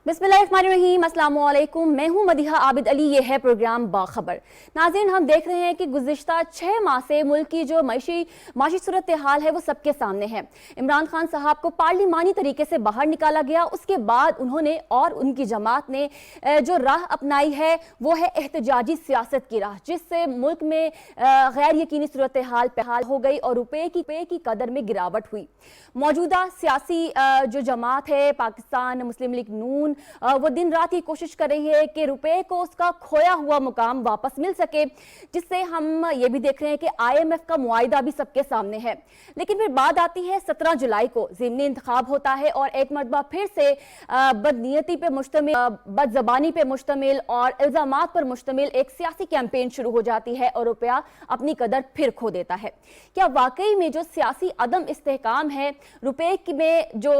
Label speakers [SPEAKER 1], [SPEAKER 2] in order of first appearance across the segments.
[SPEAKER 1] बिस्मिल्लाहिर्रहमानिर्रहीम, अस्सलामु अलैकुम। मैं हूं मदीहा आबिद अली। ये है प्रोग्राम बाखबर। नाज़रीन, हम देख रहे हैं कि गुज़िश्ता 6 माह से मुल्क की जो माशी सूरत हाल है वो सबके सामने है। इमरान खान साहब को पार्लिमानी तरीके से बाहर निकाला गया, उसके बाद उन्होंने और उनकी जमात ने जो राह अपनाई है वो है एहतजाजी सियासत की राह, जिससे मुल्क में गैर यकीनी सूरत हाल हो गई और रुपये की कदर में गिरावट हुई। मौजूदा सियासी जो जमात है पाकिस्तान मुस्लिम लीग नून, वो दिन रात ये कोशिश कर रही है कि रुपए को उसका खोया हुआ मुकाम वापस मिल सके, जिससे हम ये भी देख रहे हैं कि IMF का मुआहिदा भी सबके सामने है। लेकिन फिर बात आती है 17 जुलाई को ज़िमनी इंतखाब होता है और एक मरतबा फिर से बदनीयती पे मुश्तमिल, बदजबानी पे मुश्तमिल और इल्जामात पर मुश्तमिल एक सियासी कैंपेन शुरू हो जाती है और रुपया अपनी कदर फिर खो देता है। क्या वाकई में जो सियासी अदम इस्तेहकाम है, रुपए में जो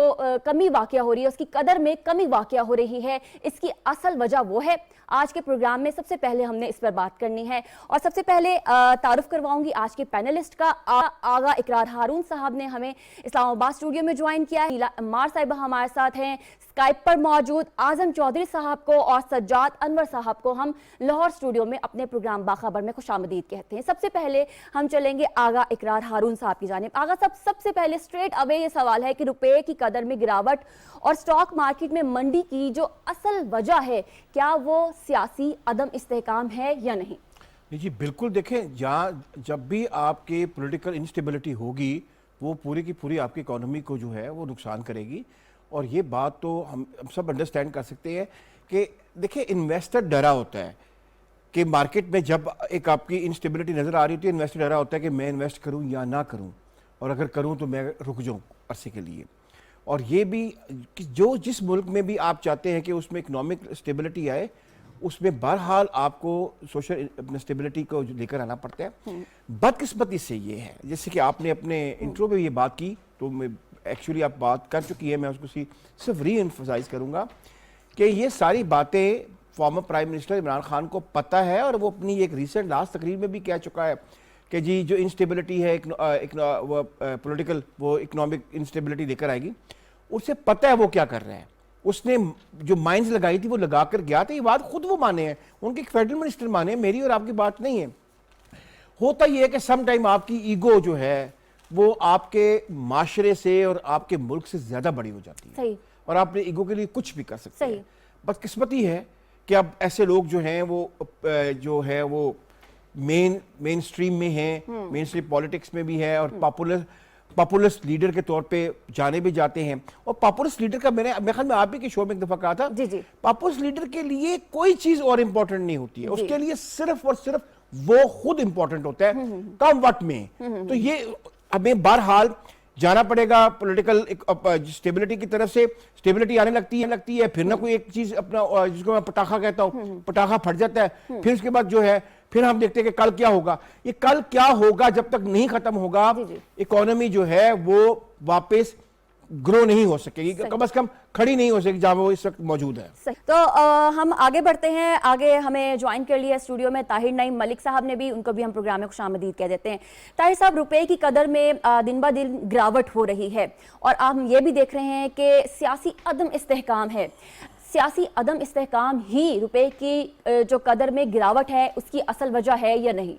[SPEAKER 1] कमी वाक़या हो रही है, उसकी कदर में कमी वाक़या हो रही है, इसकी असल वजह वो है? आज के प्रोग्राम में सबसे पहले हमने इस पर बात करनी है और सबसे पहले तारुफ करवाऊंगी आज के पैनलिस्ट का। आगा इकरार हारून साहब ने हमें इस्लामाबाद स्टूडियो में ज्वाइन किया है। नीला अम्मार साहिबा हमारे साथ हैं स्काइप पर मौजूद। आजम चौधरी साहब को और सज्जाद अनवर साहब को हम लाहौर स्टूडियो में अपने प्रोग्राम बाखबर में खुशामदीद कहते हैं। सबसे पहले हम चलेंगे आगा इकरार हारून साहब की जानिब। आगा साहब, सबसे पहले स्ट्रेट अवे ये सवाल है कि रुपए की कदर में गिरावट और स्टॉक मार्केट में मंडी की जो असल वजह है, क्या वो सियासी अदम इस्तेहकाम है या नहीं?
[SPEAKER 2] जी बिल्कुल। देखें, जब भी आपके पॉलिटिकल इंस्टेबिलिटी होगी वो पूरी की पूरी आपकी इकोनॉमी को जो है वो नुकसान करेगी। और ये बात तो हम सब अंडरस्टैंड कर सकते हैं कि देखिए, इन्वेस्टर डरा होता है कि मार्केट में जब एक आपकी इंस्टेबिलिटी नज़र आ रही होती है, इन्वेस्टर डरा होता है कि मैं इन्वेस्ट करूं या ना करूं, और अगर करूं तो मैं रुक जाऊं अरसे के लिए। और ये भी कि जो जिस मुल्क में भी आप चाहते हैं कि उसमें इकोनॉमिक स्टेबिलिटी आए, उसमें बहरहाल आपको सोशल स्टेबिलिटी को लेकर आना पड़ता है। बदकिस्मती से ये है, जैसे कि आपने अपने इंट्रो में ये बात की, तो मैं एक्चुअली आप बात कर चुकी है, मैं उसको सिर्फ री एम्फसाइज करूँगा कि ये सारी बातें former prime minister Imran Khan को पता है और वो अपनी एक रिसेंट लास्ट तकरीर में भी कह चुका है कि जी जो इंस्टेबिलिटी है पॉलिटिकल, वो इकोनॉमिक इंस्टेबिलिटी लेकर आएगी। उसे पता है वो क्या कर रहा है। उसने जो माइंस लगाई थी वो लगा कर गया था। ये बात खुद वो माने हैं, उनके फेडरल मिनिस्टर माने, मेरी और आपकी बात नहीं है। होता ये है कि सम टाइम आपकी ईगो जो है वो आपके माशरे से और आपके मुल्क से ज्यादा बड़ी हो जाती है।
[SPEAKER 1] सही।
[SPEAKER 2] और आप अपने ईगो के लिए कुछ भी कर सकते हैं। बदकिस्मती है कि अब ऐसे लोग जो हैं वो मेन स्ट्रीम में हैं, मेन स्ट्रीम पॉलिटिक्स में भी है और पॉपुलिस्ट लीडर के तौर पे जाने भी जाते हैं। और पॉपुलिस्ट लीडर का मेरे ख्याल में आप ही के शो में एक दफा कहा था, पॉपुलिस्ट लीडर के लिए कोई चीज और इंपॉर्टेंट नहीं होती है, उसके लिए सिर्फ और सिर्फ वो खुद इंपॉर्टेंट होता है, कम वक्त में। तो ये हमें बहरहाल जाना पड़ेगा पॉलिटिकल स्टेबिलिटी की तरफ से। स्टेबिलिटी आने लगती है, फिर ना कोई एक चीज अपना, जिसको मैं पटाखा कहता हूँ, पटाखा फट जाता है, फिर उसके बाद जो है फिर हम देखते हैं कि कल क्या होगा। ये कल क्या होगा जब तक नहीं खत्म होगा, इकोनॉमी जो है वो वापस ग्रो नहीं हो सकेगी, कम से कम खड़ी नहीं हो सकेगी जहां वो इस वक्त मौजूद है।
[SPEAKER 1] तो हम आगे बढ़ते हैं। आगे हमें ज्वाइन कर लिया स्टूडियो में ताहिर नईम मलिक साहब ने भी, उनको भी हम प्रोग्राम में खुशामदीद कह देते हैं। ताहिर साहब, रुपए की कदर में दिन ब दिन गिरावट हो रही है और हम ये भी देख रहे हैं कि सियासी अदम इस्तेहकाम है। सियासी अदम इस्तेहकाम ही रुपए की जो कदर में गिरावट है उसकी असल वजह है या नहीं?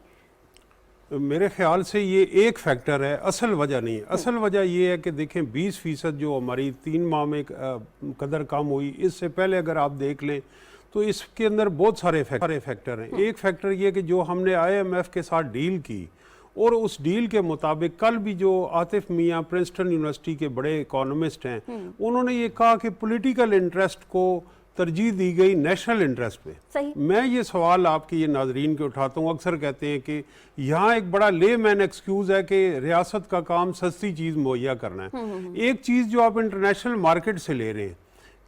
[SPEAKER 3] मेरे ख्याल से ये एक फैक्टर है, असल वजह नहीं है। असल वजह ये है कि देखें 20% जो हमारी 3 माह में कदर कम हुई, इससे पहले अगर आप देख लें तो इसके अंदर बहुत सारे फैक्टर हैं। एक फैक्टर ये कि जो हमने IMF के साथ डील की और उस डील के मुताबिक कल भी जो आतिफ मियाँ प्रिंसटन यूनिवर्सिटी के बड़े इकोनॉमिस्ट हैं, उन्होंने ये कहा कि पॉलिटिकल इंटरेस्ट को तरजीह दी गई नेशनल इंटरेस्ट पे। मैं ये सवाल आपके ये नाजरीन के उठाता हूँ। अक्सर कहते हैं कि यहाँ एक बड़ा ले मैन एक्सक्यूज है कि रियासत का काम सस्ती चीज़ मुहैया करना है। एक चीज़ जो आप इंटरनेशनल मार्केट से ले रहे हैं,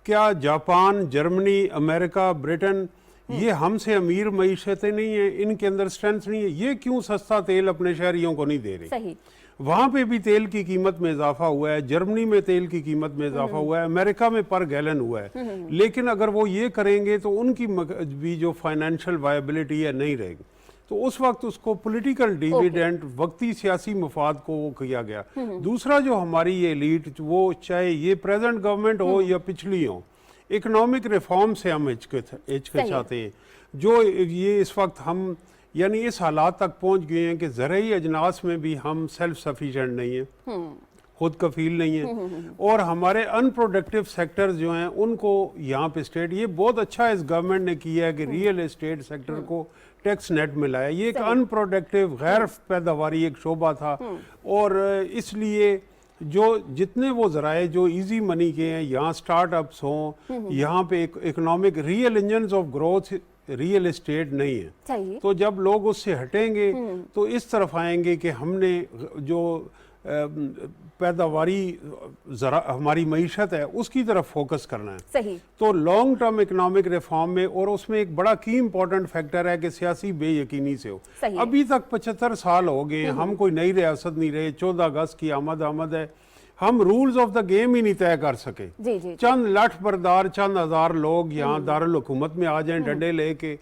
[SPEAKER 3] क्या जापान, जर्मनी, अमेरिका, ब्रिटेन, ये हमसे अमीर मईशतें नहीं है, इनके अंदर स्ट्रेंथ नहीं है, ये क्यों सस्ता तेल अपने शहरियों को नहीं दे रहे? वहाँ पे भी तेल की कीमत में इजाफा हुआ है, जर्मनी में तेल की कीमत में इजाफा हुआ है, अमेरिका में पर गैलन हुआ है। लेकिन अगर वो ये करेंगे तो उनकी भी जो फाइनेंशियल वायबिलिटी है नहीं रहेगी। तो उस वक्त उसको पॉलिटिकल डिविडेंड, वक्ती सियासी मफाद को वो किया गया। दूसरा जो हमारी ये एलीट, वो चाहे ये प्रेजेंट गवर्नमेंट हो या पिछली हो, इकोनॉमिक रिफॉर्म से हम हिचकिचाते हैं। जो ये इस वक्त हम यानी इस हालात तक पहुंच गए हैं कि ज़रूरी अजनास में भी हम सेल्फ सफिशिएंट नहीं हैं, खुद कफील नहीं है, और हमारे अनप्रोडक्टिव सेक्टर्स जो हैं उनको यहाँ पे स्टेट, ये बहुत अच्छा इस गवर्नमेंट ने किया है कि रियल एस्टेट सेक्टर को टैक्स नेट में लाया। ये एक अनप्रोडक्टिव गैर पैदावारी एक शोबा था, और इसलिए जो जितने वो ज़राए जो इजी मनी के हैं, यहाँ स्टार्टअप्स हों, यहाँ पे economic real engines of growth real estate नहीं है। तो जब लोग उससे हटेंगे तो इस तरफ आएंगे कि हमने जो पैदावारी जरा हमारी मईशत है उसकी तरफ फोकस करना है।
[SPEAKER 1] सही।
[SPEAKER 3] तो लॉन्ग टर्म इकोनॉमिक रिफॉर्म में, और उसमें एक बड़ा की इंपॉर्टेंट फैक्टर है कि सियासी बेयकीनी से हो। अभी तक 75 साल हो गए, हम कोई नई रियासत नहीं रहे, 14 अगस्त की आमद है, हम रूल्स ऑफ द गेम ही नहीं तय कर सके। चंद लठ बरदार, चंद हजार लोग यहाँ दारुल हुकूमत में आ जाएं डंडे लेके,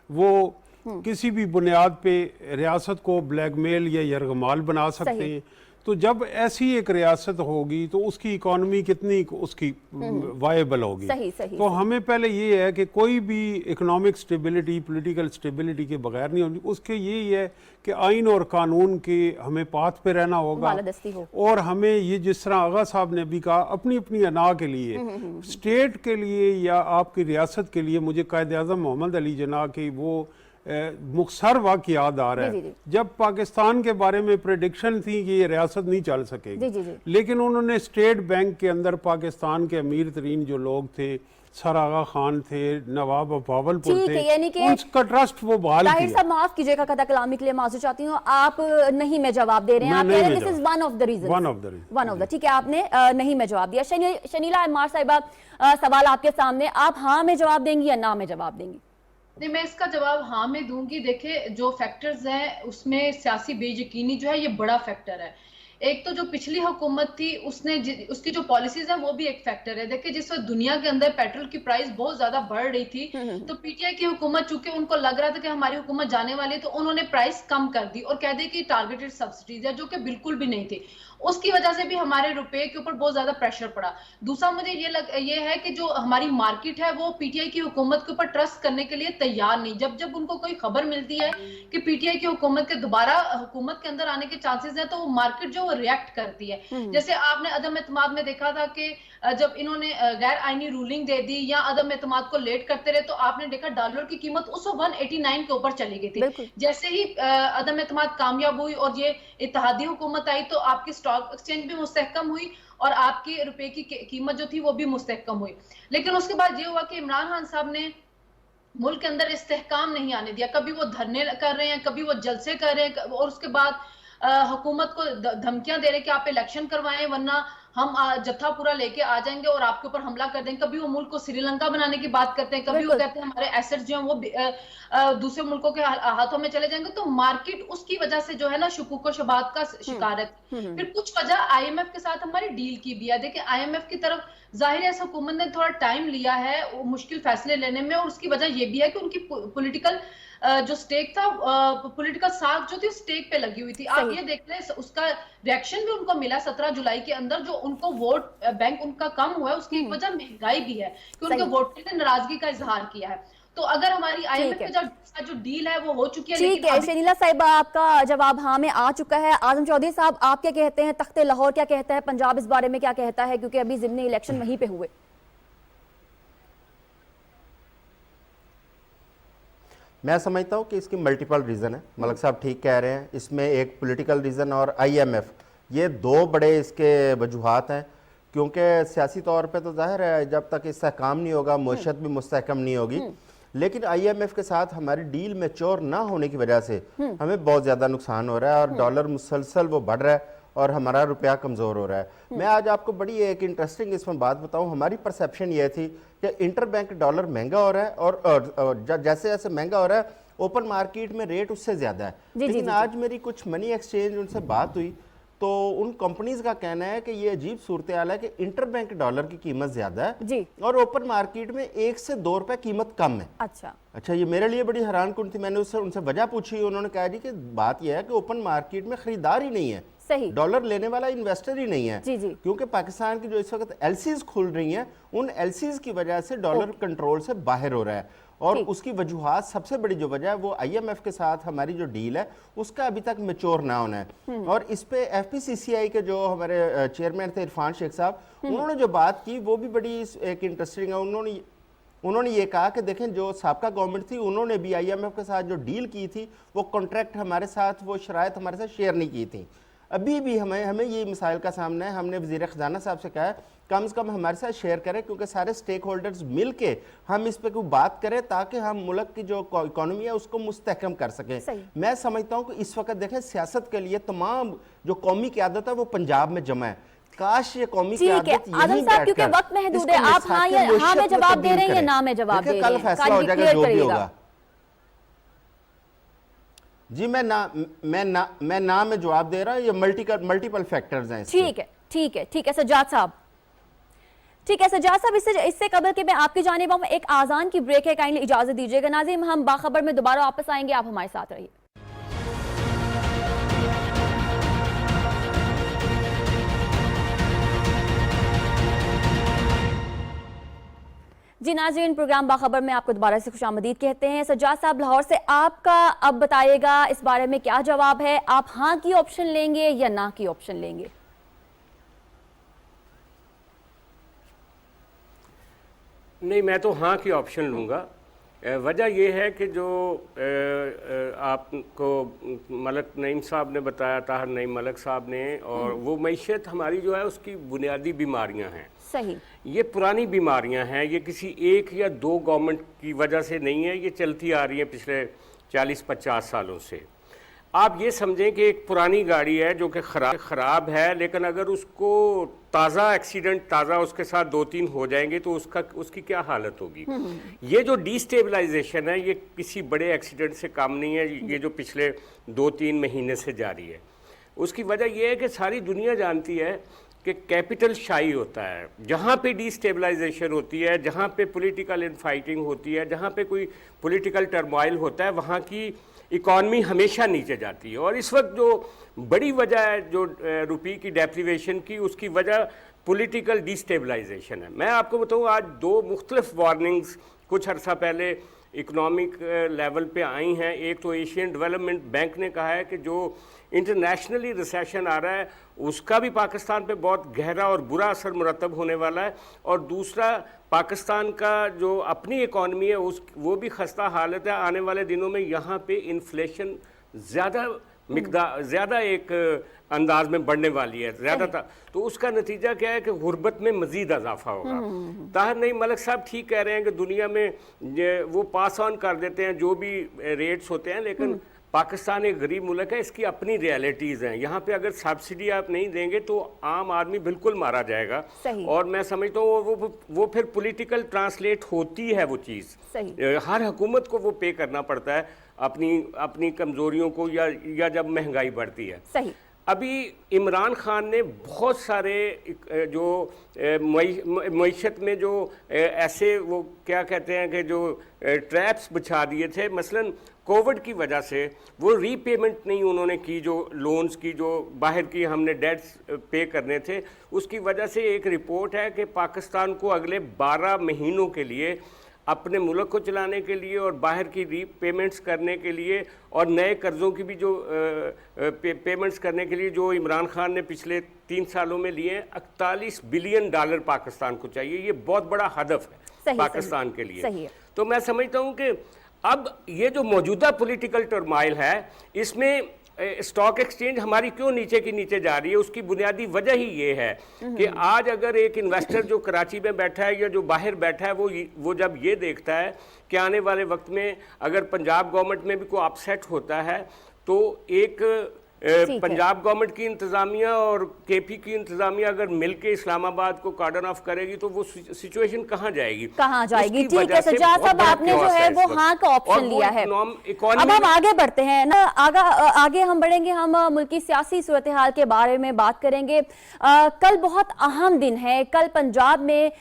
[SPEAKER 3] वो किसी भी बुनियाद पे रियासत को ब्लैकमेल या यरगमाल बना सकते हैं। तो जब ऐसी एक रियासत होगी तो उसकी इकोनॉमी कितनी उसकी वायबल होगी। तो हमें पहले ये है कि कोई भी इकोनॉमिक स्टेबिलिटी, पॉलिटिकल स्टेबिलिटी के बगैर नहीं होगी। उसके यही है कि आइन और कानून के हमें पाथ पे रहना होगा, और हमें ये जिस तरह आगा साहब ने भी कहा, अपनी अपनी अना के लिए, स्टेट के लिए या आपकी रियासत के लिए, मुझे कायद आज़म मोहम्मद अली जिन्ना की वो मुख्तसर वाक़ याद आ रहा है जब पाकिस्तान के बारे में प्रेडिक्शन थी कि ये रियासत नहीं चल सकेगी, लेकिन उन्होंने स्टेट बैंक के अंदर पाकिस्तान के अमीर तरीन जो लोग थे, सर आगा खान थे, नवाब भावलपुर थे, उनका ट्रस्ट वो बहाल किया।
[SPEAKER 1] साहब माफ कीजिएगा कथा कलामी के लिए माफ़ी चाहती हूँ, आप नहीं में जवाब दे रहे हैं, आप कह रहे हैं this is one of the reason, one of the, ठीक है, आपने नहीं में जवाब दिया। शनीला अम्मार साहिबा, सवाल आपके सामने, आप हाँ में जवाब देंगी या ना में जवाब देंगी?
[SPEAKER 4] नहीं, मैं इसका जवाब हाँ में दूंगी। देखिए, जो फैक्टर्स हैं उसमें सियासी बेयकीनी जो है ये बड़ा फैक्टर है। एक तो जो पिछली हुकूमत थी उसने उसकी जो पॉलिसीज है वो भी एक फैक्टर है। देखिए, जिस वक्त दुनिया के अंदर पेट्रोल की प्राइस बहुत ज्यादा बढ़ रही थी, तो पीटीआई की हुकूमत, चूंकि उनको लग रहा था कि हमारी हुकूमत जाने वाली है, तो उन्होंने प्राइस कम कर दी और कह दी कि टारगेटेड सब्सिडीज है, जो कि बिल्कुल भी नहीं थी। उसकी वजह से भी हमारे रुपए के ऊपर बहुत ज्यादा प्रेशर पड़ा। दूसरा मुझे ये है कि जो हमारी मार्केट है वो पीटीआई की हुकूमत के ऊपर ट्रस्ट करने के लिए तैयार नहीं। जब जब उनको कोई खबर मिलती है कि पीटीआई की हुकूमत के दोबारा हुकूमत के अंदर आने के चांसेस हैं, तो वो मार्केट जो रिएक्ट करती है। जैसे आपने अदम एतमाद में देखा था कि जब इन्होंने गैर आईनी रूलिंग दे दी या अदम एतमाद को लेट करते रहे, तो आपने देखा डॉलर की कीमत उस 189 के ऊपर चली गई थी। जैसे ही अदम एतमाद कामयाब हुई और ये इत्तेहादी हुकूमत आई, तो आपकी स्टॉक एक्सचेंज भी मुस्तहकम हुई और आपकी रुपए की कीमत जो थी वो भी मुस्तहकम हुई। लेकिन उसके बाद ये हुआ कि इमरान खान साहब ने मुल्क के अंदर इस्तेहकाम नहीं आने दिया। कभी वो धरने कर रहे हैं, कभी वो जलसे कर रहे हैं, और उसके बाद हुकूमत को धमकियां दे रहे कि आप इलेक्शन करवाएं वरना हम जत्था पूरा लेके आ जाएंगे और आपके ऊपर हमला कर देंगे। कभी वो मुल्क को श्रीलंका बनाने की बात करते हैं, कभी वो कहते हैं हमारे एसेट्स जो हैं वो दूसरे मुल्कों के हाथों में चले जाएंगे। तो मार्केट उसकी वजह से जो है ना शुकूक व शुबात का शिकार है। फिर कुछ वजह आईएमएफ के साथ हमारी डील की भी है। देखिए, आईएमएफ की तरफ जाहिर है इस हुकूमत ने थोड़ा टाइम लिया है मुश्किल फैसले लेने में, और उसकी वजह ये भी है कि उनकी पॉलिटिकल जो स्टेक था, पॉलिटिकल साख जो थी स्टेक पे लगी हुई थी। आप ये देख लें, उसका रिएक्शन भी उनको मिला 17 जुलाई के अंदर। जो उनको वोट बैंक उनका कम हुआ है, उसकी एक वजह महंगाई भी है कि उनके वोट ने नाराजगी का इजहार किया है। तो अगर हमारी आईएमएफ के जो डील है वो हो चुकी है।
[SPEAKER 1] ठीक है शनीला साहिबा, आपका जवाब हाँ में आ चुका है। आजम चौधरी साहब, आप क्या कहते हैं? तख्ते लाहौर क्या कहता है? पंजाब इस बारे में क्या कहता है? क्योंकि अभी ज़िमनी इलेक्शन वहीं पे हुए।
[SPEAKER 5] मैं समझता हूँ कि इसकी मल्टीपल रीज़न है। मलक साहब ठीक कह रहे हैं, इसमें एक पॉलिटिकल रीज़न और आईएमएफ, ये दो बड़े इसके वजूहात हैं। क्योंकि सियासी तौर पे तो जाहिर है जब तक इस्तेहकाम नहीं होगा मईशत भी मुस्तहकम नहीं होगी, लेकिन आईएमएफ के साथ हमारी डील मैच्योर ना होने की वजह से हमें बहुत ज़्यादा नुकसान हो रहा है, और डॉलर मुसलसल वो बढ़ रहा है और हमारा रुपया कमज़ोर हो रहा है। मैं आज आपको बड़ी एक इंटरेस्टिंग इसमें बात बताऊं। हमारी परसेप्शन ये थी कि इंटरबैंक डॉलर महंगा हो रहा है, और जैसे जैसे महंगा हो रहा है ओपन मार्केट में रेट उससे ज़्यादा है। लेकिन आज मेरी कुछ मनी एक्सचेंज उनसे बात हुई, तो उन कंपनीज का कहना है कि ये अजीब सूरत हाल है कि इंटरबैंक डॉलर की कीमत ज़्यादा है और ओपन मार्केट में 1 से 2 रुपए कीमत कम है।
[SPEAKER 1] अच्छा,
[SPEAKER 5] अच्छा, ये मेरे लिए बड़ी हैरानकुन थी। मैंने उससे उनसे वजह पूछी, उन्होंने कहा जी कि बात यह है कि ओपन मार्केट में खरीदार ही नहीं है,
[SPEAKER 1] सही,
[SPEAKER 5] डॉलर लेने वाला इन्वेस्टर ही नहीं है।
[SPEAKER 1] जी जी,
[SPEAKER 5] क्योंकि पाकिस्तान की जो इस वक्त एलसीज खुल रही हैं, उन एलसीज की वजह से डॉलर कंट्रोल से बाहर हो रहा है। और
[SPEAKER 1] ठीक।
[SPEAKER 5] उसकी वजूहात, सबसे बड़ी जो वजह है वो आईएमएफ के साथ हमारी जो डील है उसका अभी तक मैच्योर ना होना है। और इस पे एफपीसीसीआई के जो हमारे चेयरमैन थे इरफान शेख साहब, उन्होंने जो बात की वो भी बड़ी एक इंटरेस्टिंग है। उन्होंने ये कहा कि देखें, जो साबका गवर्नमेंट थी उन्होंने भी आईएमएफ के साथ जो डील की थी वो कॉन्ट्रैक्ट हमारे साथ, वो शराइत हमारे साथ शेयर नहीं की थी। अभी भी हमें ये मिसाइल का सामना है। हमने वज़ीर ख़ज़ाना साहब से कहा है कम से कम हमारे साथ शेयर करें, क्योंकि सारे स्टेक होल्डर्स मिल के हम इस पर कोई बात करें ताकि हम मुल्क की जो इकॉनमी है उसको मुस्तहकम कर सकें। मैं समझता हूँ कि इस वक्त देखें, सियासत के लिए तमाम जो कौमी क़यादत है वो पंजाब में जमा है। काश ये कौमी क़यादत
[SPEAKER 1] आजम साहब, क्योंकि वक्त महदूद है, आप हाँ में जवाब दे रहे हैं या ना में जवाब दे रहे हैं,
[SPEAKER 5] कल फैसला हो जाएगा जो भी होगा। जी मैं ना में जवाब दे रहा हूं। ये मल्टीपल फैक्टर्स हैं।
[SPEAKER 1] ठीक है सज्जाद साहब, इससे कबल के मैं आपकी जानिब आऊं, एक आजान की ब्रेक है, काइंडली इजाजत दीजिएगा। नाज़रीन, हम बाखबर में दोबारा वापस आएंगे, आप हमारे साथ रहिए। जी नाज़रीन, प्रोग्राम बाखबर में आपको दोबारा से खुशामदीद कहते हैं। सज्जाद साहब लाहौर से, आपका अब बताइएगा इस बारे में क्या जवाब है? आप हाँ की ऑप्शन लेंगे या ना की ऑप्शन लेंगे?
[SPEAKER 6] नहीं, मैं तो हाँ की ऑप्शन लूँगा। वजह यह है कि जो आपको मलक नईम साहब ने बताया, ताहर नईम मलक साहब ने, और वो मईशत हमारी जो है उसकी बुनियादी बीमारियां हैं।
[SPEAKER 1] सही,
[SPEAKER 6] ये पुरानी बीमारियां हैं, ये किसी एक या दो गवर्नमेंट की वजह से नहीं है, ये चलती आ रही है पिछले 40-50 सालों से। आप ये समझें कि एक पुरानी गाड़ी है जो कि ख़राब है, लेकिन अगर उसको ताज़ा एक्सीडेंट, ताज़ा उसके साथ 2-3 हो जाएंगे तो उसकी क्या हालत होगी। ये जो डिस्टेबलाइजेशन है ये किसी बड़े एक्सीडेंट से कम नहीं है, ये जो पिछले 2-3 महीने से जारी है। उसकी वजह यह है कि सारी दुनिया जानती है कि कैपिटल शाई होता है। जहाँ पे डिस्टेबलाइजेशन होती है, जहाँ पे पॉलिटिकल इनफाइटिंग होती है, जहाँ पे कोई पॉलिटिकल टर्मोइल होता है, वहाँ की इकॉनमी हमेशा नीचे जाती है। और इस वक्त जो बड़ी वजह है जो रुपये की डेप्रिवेशन की, उसकी वजह पॉलिटिकल डिस्टेबलाइजेशन है। मैं आपको बताऊँ, आज 2 मुख्तलिफ वार्निंग्स कुछ अर्सा पहले इकोनॉमिक लेवल पे आई हैं। एक तो एशियन डेवलपमेंट बैंक ने कहा है कि जो इंटरनेशनली रिसेशन आ रहा है उसका भी पाकिस्तान पे बहुत गहरा और बुरा असर मुरतब होने वाला है, और दूसरा पाकिस्तान का जो अपनी इकॉनमी है वो भी खस्ता हालत है। आने वाले दिनों में यहाँ पे इन्फ्लेशन ज़्यादा एक अंदाज में बढ़ने वाली है, ज़्यादातर। तो उसका नतीजा क्या है कि गुर्बत में मज़ीद इजाफा होगा। ताहर नईम मलक साहब ठीक कह रहे हैं कि दुनिया में वो पास ऑन कर देते हैं जो भी रेट्स होते हैं, लेकिन पाकिस्तान एक गरीब मुल्क है, इसकी अपनी रियलिटीज़ हैं। यहाँ पे अगर सब्सिडी आप नहीं देंगे तो आम आदमी बिल्कुल मारा जाएगा। और मैं समझता हूँ वो फिर पॉलिटिकल ट्रांसलेट होती है वो चीज़। हर हुकूमत को वो पे करना पड़ता है अपनी कमज़ोरियों को, या जब महंगाई बढ़ती है।
[SPEAKER 1] सही।
[SPEAKER 6] अभी इमरान खान ने बहुत सारे जो मईशत में जो ऐसे वो क्या कहते हैं कि जो ट्रैप्स बिछा दिए थे, मसलन कोविड की वजह से वो रीपेमेंट नहीं उन्होंने की, जो लोन्स की जो बाहर की हमने डेट्स पे करने थे, उसकी वजह से एक रिपोर्ट है कि पाकिस्तान को अगले 12 महीनों के लिए अपने मुल्क को चलाने के लिए और बाहर की रीपेमेंट्स करने के लिए और नए कर्ज़ों की भी जो पेमेंट्स करने के लिए जो इमरान खान ने पिछले 3 सालों में लिए, 41 बिलियन डॉलर पाकिस्तान को चाहिए। ये बहुत बड़ा हदफ है पाकिस्तान के लिए। तो मैं समझता हूँ कि अब ये जो मौजूदा पॉलिटिकल टर्माइल है, इसमें स्टॉक एक्सचेंज हमारी क्यों नीचे की नीचे जा रही है, उसकी बुनियादी वजह ही ये है कि आज अगर एक इन्वेस्टर जो कराची में बैठा है या जो बाहर बैठा है, वो जब ये देखता है कि आने वाले वक्त में अगर पंजाब गवर्नमेंट में भी कोई अपसेट होता है तो एक
[SPEAKER 1] है।
[SPEAKER 6] पंजाब गवर्नमेंट की इंतजामिया और केपी की इंतजामिया अगर मिलके इस्लामाबाद को कार्डन ऑफ करेगी तो वो सिचुएशन कहाँ जाएगी?
[SPEAKER 1] कहाँ जाएगी?
[SPEAKER 6] उसकी
[SPEAKER 1] ठीक
[SPEAKER 6] वजह
[SPEAKER 1] है
[SPEAKER 6] से
[SPEAKER 1] सज्जाद
[SPEAKER 6] बहुत
[SPEAKER 1] साहब,
[SPEAKER 6] बड़ा
[SPEAKER 1] आपने जो
[SPEAKER 6] chaos
[SPEAKER 1] है
[SPEAKER 6] इस
[SPEAKER 1] वो
[SPEAKER 6] वक्त।
[SPEAKER 1] हाँ का
[SPEAKER 6] और
[SPEAKER 1] ऑप्शन
[SPEAKER 6] वो
[SPEAKER 1] लिया है। अब
[SPEAKER 6] इकोनॉमी
[SPEAKER 1] हम आगे बढ़ते हैं ना, आगे हम बढ़ेंगे, हम मुल्क की सियासी सूरत हाल के बारे में बात करेंगे। कल बहुत अहम दिन है, कल पंजाब में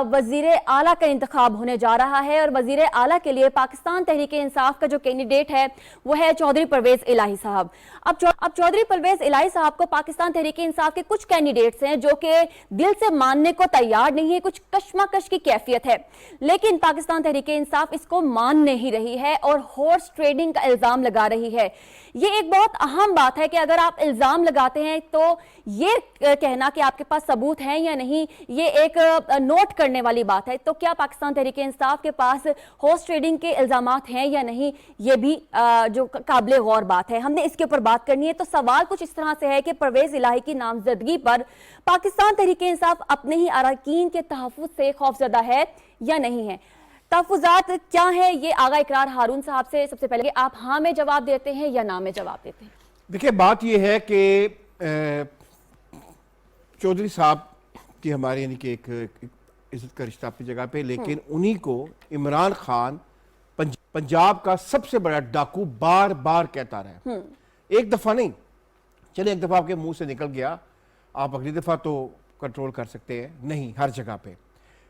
[SPEAKER 1] वजीर आला का इंतखाब होने जा रहा है और वजीर आला के लिए पाकिस्तान तहरीक इंसाफ का जो कैंडिडेट है वो है चौधरी परवेज इलाही साहब। अब चौधरी परवेज इलाही साहब को पाकिस्तान तहरीक इंसाफ के कुछ कैंडिडेट्स हैं जो कि दिल से मानने को तैयार नहीं है, कुछ कशमकश की कैफियत है, लेकिन पाकिस्तान तहरीक इंसाफ इसको मान नहीं रही है और हॉर्स ट्रेडिंग का इल्जाम लगा रही है। ये एक बहुत अहम बात है कि अगर आप इल्जाम लगाते हैं तो ये कहना कि आपके पास सबूत हैं या नहीं, ये एक नोट करने वाली बात है। तो क्या पाकिस्तान तहरीक इंसाफ के पास हॉर्स ट्रेडिंग के इल्जामात हैं या नहीं, ये भी जो काबिल गौर बात है, हमने इसके ऊपर बात करनी है। तो सवाल कुछ इस तरह से है कि परवेज इलाही की नामजदगी पर पाकिस्तान तहरीक इंसाफ अपने ही अरकान के तहफ्फुज़ से खौफजदा है या नहीं है। तहफ़्फ़ुज़ात क्या है, ये आगा इकरार हारून साहब से सबसे पहले आप हाँ में जवाब देते हैं या ना में जवाब देते हैं?
[SPEAKER 2] देखिए, बात यह है कि चौधरी साहब की हमारे यानी कि एक इज्जत का रिश्ता अपनी जगह पे, लेकिन उन्हीं को इमरान खान पंजाब का सबसे बड़ा डाकू बार बार कहता रहा। एक दफा नहीं, चले एक दफा आपके मुंह से निकल गया, आप अगली दफा तो कंट्रोल कर सकते हैं, नहीं हर जगह पे।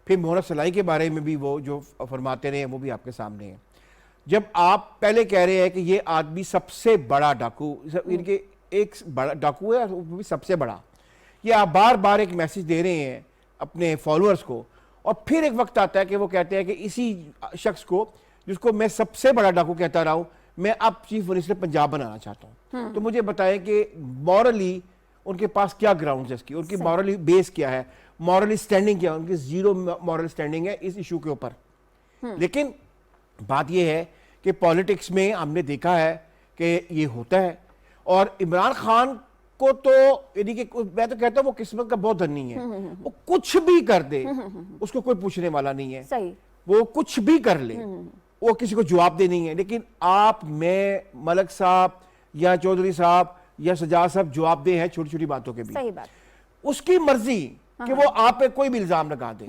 [SPEAKER 2] फिर मोहम्मद सलाई के बारे में भी वो जो फरमाते रहे वो भी आपके सामने है। जब आप पहले कह रहे हैं कि ये आदमी सबसे बड़ा डाकू, इनके एक बड़ा डाकू है, वो भी सबसे बड़ा, ये आप बार बार एक मैसेज दे रहे हैं अपने फॉलोअर्स को, और फिर एक वक्त आता है कि वो कहते हैं कि इसी शख्स को जिसको मैं सबसे बड़ा डाकू कहता रहा हूं, मैं अब चीफ मिनिस्टर पंजाब बनाना चाहता हूं। तो मुझे बताएं कि मॉरली उनके पास क्या ग्राउंड है, इसकी उनकी मॉरली बेस क्या है, मॉरली स्टैंडिंग क्या है, उनकी जीरो मॉरल स्टैंडिंग है इस इशू के ऊपर। लेकिन बात यह है कि पॉलिटिक्स में हमने देखा है कि ये होता है, और इमरान खान को तो यानी कि मैं तो कहता हूं वो किस्मत का बहुत धनी है, वो कुछ भी कर दे उसको कोई पूछने वाला नहीं है।
[SPEAKER 1] सही,
[SPEAKER 2] वो कुछ भी कर ले, वो किसी को जवाब दे नहीं है। लेकिन आप, मैं, मलक साहब या चौधरी साहब या सज्जाद साहब जवाब दे हैं छोटी छोटी बातों के भी।
[SPEAKER 1] सही बात।
[SPEAKER 2] उसकी मर्जी कि वो आप पे कोई भी इल्जाम लगा दे,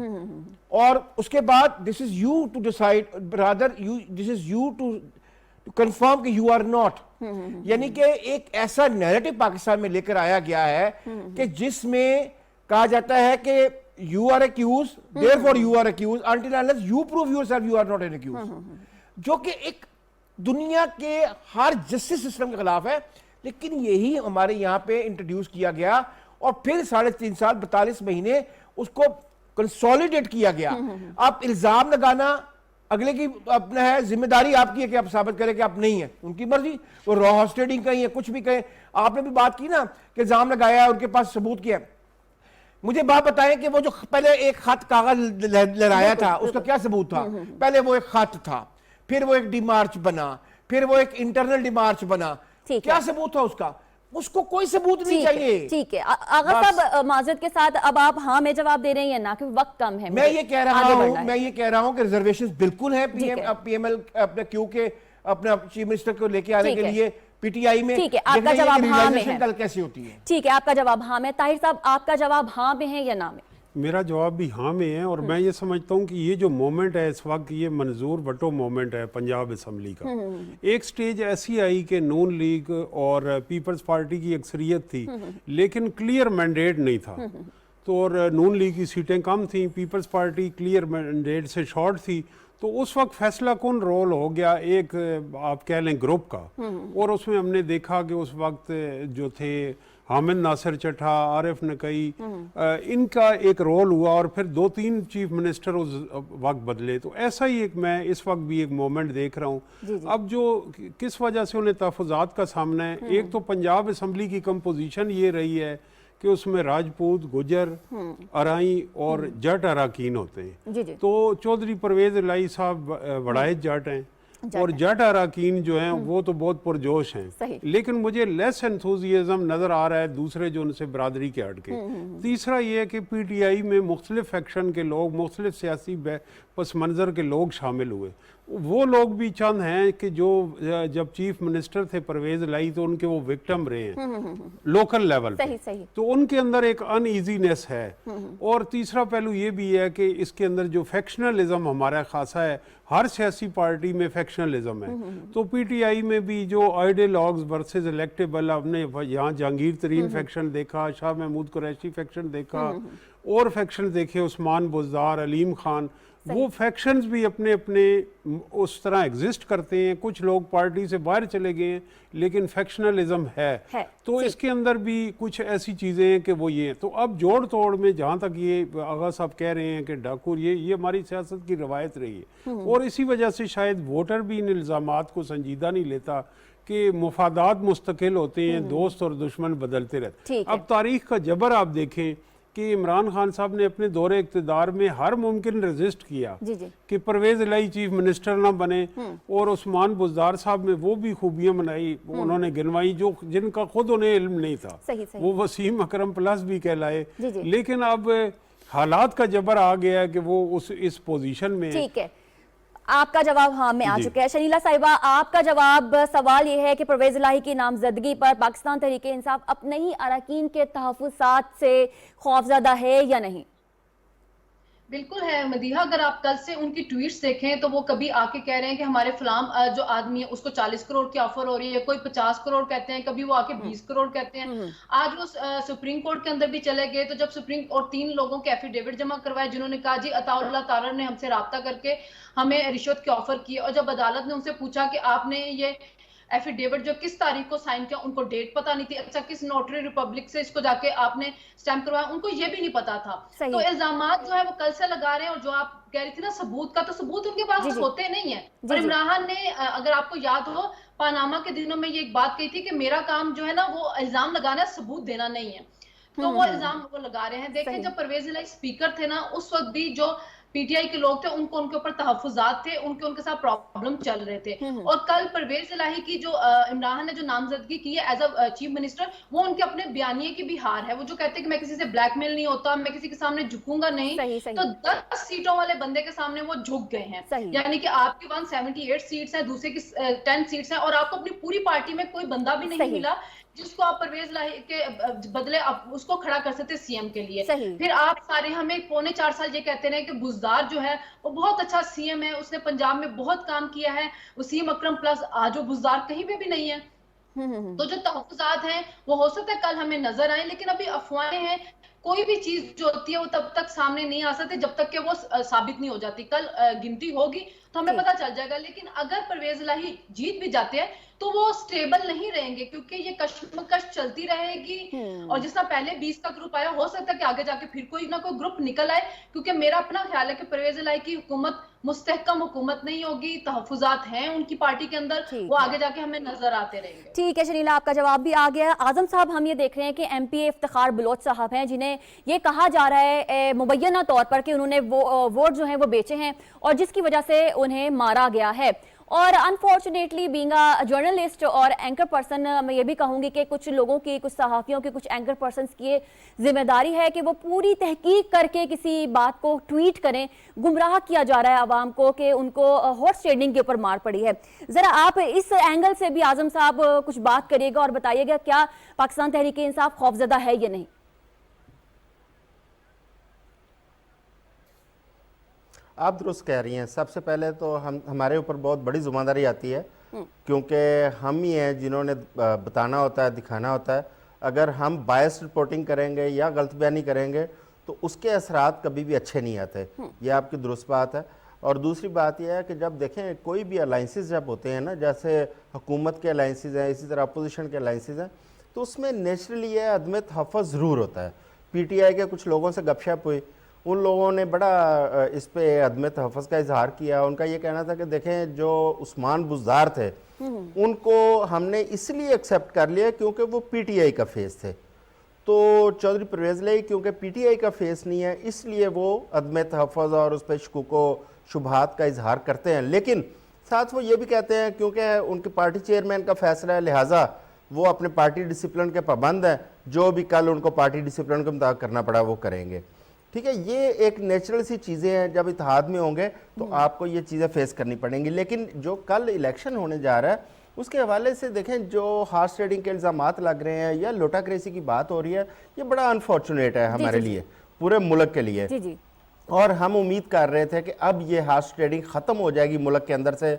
[SPEAKER 2] और उसके बाद this is you to decide, rather you, this is you to confirm कि यू आर नॉट। यानी कि एक ऐसा नैरेटिव पाकिस्तान में लेकर आया गया है कि जिसमें कहा जाता है कि you are accused, therefore you are accused until unless you prove yourself you are not an accused, जो कि एक दुनिया के हर जस्टिस सिस्टम के खिलाफ है। लेकिन यही हमारे यहाँ पे इंट्रोड्यूस किया गया और फिर 3.5 साल 42 महीने उसको कंसोलिडेट किया गया। आप इल्जाम लगाना अगले की अपना है, जिम्मेदारी आपकी है कि आप साबित करें कि आप नहीं है, उनकी मर्जी, वो रॉ हॉर्स ट्रेडिंग कहीं है, कुछ भी कहें। आपने भी बात की ना कि इल्जाम लगाया है, उनके पास सबूत किया है। मुझे बात बताएं कि वो जो पहले एक खत कागज लहराया था उसका क्या सबूत था? पहले वो एक खत था, फिर वो एक डिमार्च बना, फिर वो एक इंटरनल डिमार्च बना, क्या सबूत था उसका? उसको कोई सबूत नहीं चाहिए।
[SPEAKER 1] ठीक है आगा साहब, माजरत के साथ अब आप हाँ में जवाब दे रहे हैं ना, कि वक्त कम है?
[SPEAKER 2] मैं ये कह रहा हूं कि रिजर्वेशन बिल्कुल है पीएमएल अपने क्यू के अपना चीफ मिनिस्टर को लेके आने के लिए पीटीआई में।
[SPEAKER 1] ठीक है, आपका जवाब हाँ में है।
[SPEAKER 2] कल कैसे होती है?
[SPEAKER 1] ठीक है, आपका जवाब हाँ में। ताहिर साहब, आपका जवाब हाँ में है या ना में?
[SPEAKER 3] मेरा जवाब भी हाँ में है, और मैं ये समझता हूँ कि ये जो मोमेंट है इस वक्त, ये मंजूर भट्टो मोमेंट है पंजाब असम्बली का। एक स्टेज ऐसी आई कि नून लीग और पीपल्स पार्टी की अक्सरियत थी, लेकिन क्लियर मैंडेट नहीं था। तो और नून लीग की सीटें कम थी, पीपल्स पार्टी क्लियर मैंडेट से शॉर्ट थी। तो उस वक्त फैसला कौन रोल हो गया, एक आप कह लें ग्रुप का, और उसमें हमने देखा कि उस वक्त जो थे हामिद नासिर चट्टा, आरिफ नकई, इनका एक रोल हुआ, और फिर 2-3 चीफ मिनिस्टर उस वक्त बदले। तो ऐसा ही एक मैं इस वक्त भी एक मोमेंट देख रहा हूँ। अब जो किस वजह से उन्हें तहफ़्फ़ुज़ात का सामना है, एक तो पंजाब असम्बली की कंपोजिशन ये रही है कि उसमें राजपूत, गुजर, अराई और जट अराकीन होते हैं। तो चौधरी परवेज इलाही साहब वड़ायत जट हैं, और जट अराकीन जो हैं वो तो बहुत पुरजोश हैं, लेकिन मुझे लेस एंथुजियाज्म नज़र आ रहा है दूसरे जो उनसे बरादरी के हटके। तीसरा ये है कि पीटीआई में मुख्तलिफ फैक्शन के लोग, मुख्तलिफ सियासी पस मंज़र के लोग शामिल हुए। वो लोग भी चंद हैं कि जो जब चीफ मिनिस्टर थे परवेज लाई तो उनके वो विक्टिम रहे हैं लोकल लेवल पे,
[SPEAKER 1] सही।
[SPEAKER 3] तो उनके अंदर एक अनईजीनेस है। और तीसरा पहलू ये भी है कि इसके अंदर जो फैक्शनलिज्म हमारा खासा है, हर सियासी पार्टी में फैक्शनलिज्म है। तो पीटीआई में भी जो आइडियलॉग्स वर्सेस इलेक्टेबल, हमने यहाँ जहांगीर तरीन फैक्शन देखा, शाह महमूद कुरैशी फैक्शन देखा, और फैक्शन देखे उस्मान बुज़दार, अलीम खान, वो फैक्शंस भी अपने अपने उस तरह एग्जिस्ट करते हैं। कुछ लोग पार्टी से बाहर चले गए हैं लेकिन फैक्शनलिज्म है। तो इसके अंदर भी कुछ ऐसी चीज़ें हैं कि वो ये हैं। तो अब जोड़ तोड़ में जहाँ तक ये आगा साहब कह रहे हैं कि डाकू, ये हमारी सियासत की रवायत रही है, और इसी वजह से शायद वोटर भी इन इल्ज़ामात को संजीदा नहीं लेता कि मुफादात मुस्तकिल होते हैं, दोस्त और दुश्मन बदलते रहते। अब तारीख का जबर आप देखें कि इमरान खान साहब ने अपने दौरे इक़्तिदार में हर मुमकिन रेजिस्ट किया कि परवेज इलाही चीफ मिनिस्टर ना बने, और उस्मान बुज़दार साहब में वो भी खूबियां बनाई, उन्होंने गिनवाई जो जिनका खुद उन्हें इल्म नहीं था।
[SPEAKER 1] सही।
[SPEAKER 3] वो वसीम अकरम प्लस भी कहलाए। लेकिन अब हालात का जबर आ गया है कि वो इस पोजीशन में।
[SPEAKER 1] ठीक है, आपका जवाब हाँ में आ चुका है। शनीला साहिबा, आपका जवाब, सवाल यह है कि परवेज इलाही की नामजदगी पर पाकिस्तान तहरीक इंसाफ अपने ही अरकान के तहफ़्फ़ुज़ात से खौफज़दा है या नहीं?
[SPEAKER 4] बिल्कुल है मदीहा। अगर आप कल से उनकी ट्वीट्स देखें तो वो कभी आके कह रहे हैं कि हमारे फलाम जो आदमी है उसको 40 करोड़ की ऑफर हो रही है, कोई 50 करोड़ कहते हैं, कभी वो आके 20 करोड़ कहते हैं। आज वो सुप्रीम कोर्ट के अंदर भी चले गए, तो जब सुप्रीम कोर्ट 3 लोगों के एफिडेविट जमा करवाए जिन्होंने कहा जी अताउल्लाह तारर ने हमसे राब्ता करके हमें रिश्वत की ऑफर की, और जब अदालत ने उनसे पूछा कि आपने ये एफिडेविट जो किस तारीख को साइन किया, उनको डेट पता नहीं थी। अच्छा, किस नोटरी रिपब्लिक से इसको जाके आपने स्टैम्प करवाया, उनको ये भी नहीं पता था। तो इल्जामात जो है वो कल से लगा रहे हैं, और जो आप कह रही थी ना सबूत का, तो सबूत उनके पास होते नहीं है। और इमरान ने, अगर आपको याद हो, पानामा के दिनों में ये एक बात कही थी कि मेरा काम जो है ना वो इल्जाम लगाना है, सबूत देना नहीं है। तो वो इल्जाम वो लगा रहे हैं। देखें, जब परवेज इलाही स्पीकर थे ना, उस वक्त भी जो पीटीआई के लोग थे उनके ऊपर तहफ़्फ़ुज़ात थे, उनके साथ प्रॉब्लम चल रहे थे। और कल परवेज इलाही की जो इमरान ने जो नामजदगी की है एज अ चीफ मिनिस्टर, वो उनके अपने बयानिए की भी हार है। वो जो कहते हैं कि मैं किसी से ब्लैकमेल नहीं होता, मैं किसी के सामने झुकूंगा नहीं, तो 10 सीटों वाले बंदे के सामने वो झुक गए हैं। यानी कि आपकी 178 सीट्स हैं, दूसरे की 10 सीट्स हैं, और आपको अपनी पूरी पार्टी में कोई बंदा भी नहीं मिला जिसको आप परवेज इलाही के बदले आप उसको खड़ा कर सकते सीएम के लिए। फिर आप सारे हमें 3.25 साल ये कहते रहे कि बुज़दार जो है वो बहुत अच्छा सीएम है, उसने पंजाब में बहुत काम किया है, वसीम अकरम प्लस आज वो बुज़दार कहीं पे भी नहीं है। तो जो तहफ़्फ़ुज़ात हैं वो हो सकता है कल हमें नजर आए, लेकिन अभी अफवाहें हैं। कोई भी चीज जो होती है वो तब तक सामने नहीं आ सकती जब तक कि वो साबित नहीं हो जाती। कल गिनती होगी तो हमें पता चल जाएगा। लेकिन अगर परवेज इलाही जीत भी जाते हैं तो वो स्टेबल नहीं रहेंगे, क्योंकि ये कशमकश चलती रहेगी। और जिस तरह पहले 20 का ग्रुप आया, हो सकता है कि आगे जाके फिर कोई ना कोई ग्रुप निकल आए, क्योंकि मेरा अपना ख्याल है कि परवेज इलाही की हुकूमत मुस्तहकम हुकूमत नहीं होगी। तहफ़्फ़ुज़ात हैं उनकी पार्टी के अंदर, वो आगे जाके हमें नजर आते रहेंगे।
[SPEAKER 1] ठीक है शनीला, आपका जवाब भी आ गया। आजम साहब, हम ये देख रहे हैं कि एमपी इफ्तिखार बलोच साहब हैं, जिन्हें ये कहा जा रहा है मुबैना तौर पर कि उन्होंने वोट जो है वो बेचे हैं और जिसकी वजह से उन्हें मारा गया है। और अनफॉर्चुनेटली बीइंग अ जर्नलिस्ट और एंकर पर्सन, मैं ये भी कहूँगी कि कुछ लोगों की, कुछ सहाफ़ियों की, कुछ एंकर पर्सन की ये जिम्मेदारी है कि वो पूरी तहकीक करके किसी बात को ट्वीट करें। गुमराह किया जा रहा है आवाम को कि उनको हॉर्स ट्रेडिंग के ऊपर मार पड़ी है। ज़रा आप इस एंगल से भी आजम साहब कुछ बात करिएगा और बताइएगा क्या पाकिस्तान तहरीक इंसाफ खौफजदा है या नहीं?
[SPEAKER 5] आप दुरुस्त कह रही हैं। सबसे पहले तो हमारे ऊपर बहुत बड़ी जिम्मेदारी आती है, क्योंकि हम ही हैं जिन्होंने बताना होता है, दिखाना होता है। अगर हम बायस रिपोर्टिंग करेंगे या गलत बयानी करेंगे तो उसके असरात कभी भी अच्छे नहीं आते। ये आपकी दुरुस्त बात है। और दूसरी बात यह है कि जब देखें कोई भी अलाइंसेस जब होते हैं ना, जैसे हुकूमत के अलाइंसेस हैं, इसी तरह अपोजिशन के अलाइंसेस हैं, तो उसमें नेचुरली यह अदम तहफ़्फ़ुज़ ज़रूर होता है। पीटीआई के कुछ लोगों से गपशप हुई, उन लोगों ने बड़ा इस पे अदम तहफ़्फ़ुज़ का इजहार किया। उनका ये कहना था कि देखें जो उस्मान बुज़दार थे उनको हमने इसलिए एक्सेप्ट कर लिया क्योंकि वो पीटीआई का फेस थे। तो चौधरी परवेज़ इलाही क्योंकि पीटीआई का फेस नहीं है, इसलिए वो अदम तहफ़्फ़ुज़ और उस पर शुकूको शुबहात का इजहार करते हैं। लेकिन साथ वो ये भी कहते हैं क्योंकि उनकी पार्टी चेयरमैन का फैसला है, लिहाजा वो अपने पार्टी डिसिप्लिन के पाबंद हैं, जो भी कल उनको पार्टी डिसिप्लिन के मुताबिक करना पड़ा वो करेंगे। ठीक है, ये एक नेचुरल सी चीज़ें हैं, जब इत्तेहाद में होंगे तो आपको ये चीज़ें फेस करनी पड़ेंगी। लेकिन जो कल इलेक्शन होने जा रहा है उसके हवाले से देखें, जो हॉर्स ट्रेडिंग के इल्ज़ामात लग रहे हैं या लोटाक्रेसी की बात हो रही है, ये बड़ा अनफॉर्चुनेट है हमारे लिए, पूरे मुल्क के लिए।
[SPEAKER 1] जी जी।
[SPEAKER 5] और हम उम्मीद कर रहे थे कि अब ये हॉर्स ट्रेडिंग ख़त्म हो जाएगी मुल्क के अंदर से,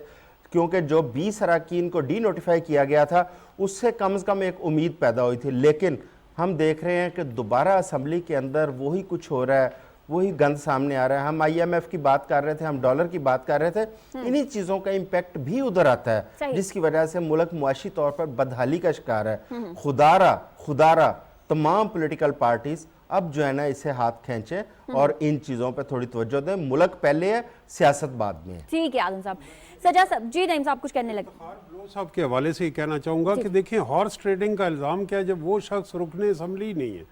[SPEAKER 5] क्योंकि जो 20 अरकान को डी नोटिफाई किया गया था उससे कम से कम एक उम्मीद पैदा हुई थी। लेकिन हम देख रहे हैं कि दोबारा असम्बली के अंदर वही कुछ हो रहा है, वही गंद सामने आ रहा है। हम IMF की बात कर रहे थे, हम डॉलर की बात कर रहे थे, इन्हीं चीज़ों का इम्पैक्ट भी उधर आता है, जिसकी वजह से मुल्क मुआशी तौर पर बदहाली का शिकार है। खुदारा तमाम पॉलिटिकल पार्टीज अब जो है ना इसे हाथ खींचे और इन चीज़ों पे थोड़ी तवज्जो दें। मुल्क पहले है, सियासत बाद में है।
[SPEAKER 1] ठीक है आजम साहब। सजा साहब, जी नईम साहब कुछ कहने लगे।
[SPEAKER 3] ब्लो साहब के हवाले से ही कहना चाहूँगा कि देखिए, हॉर्स ट्रेडिंग का इल्ज़ाम क्या है जब वो शख्स रुकने असम्बली नहीं है।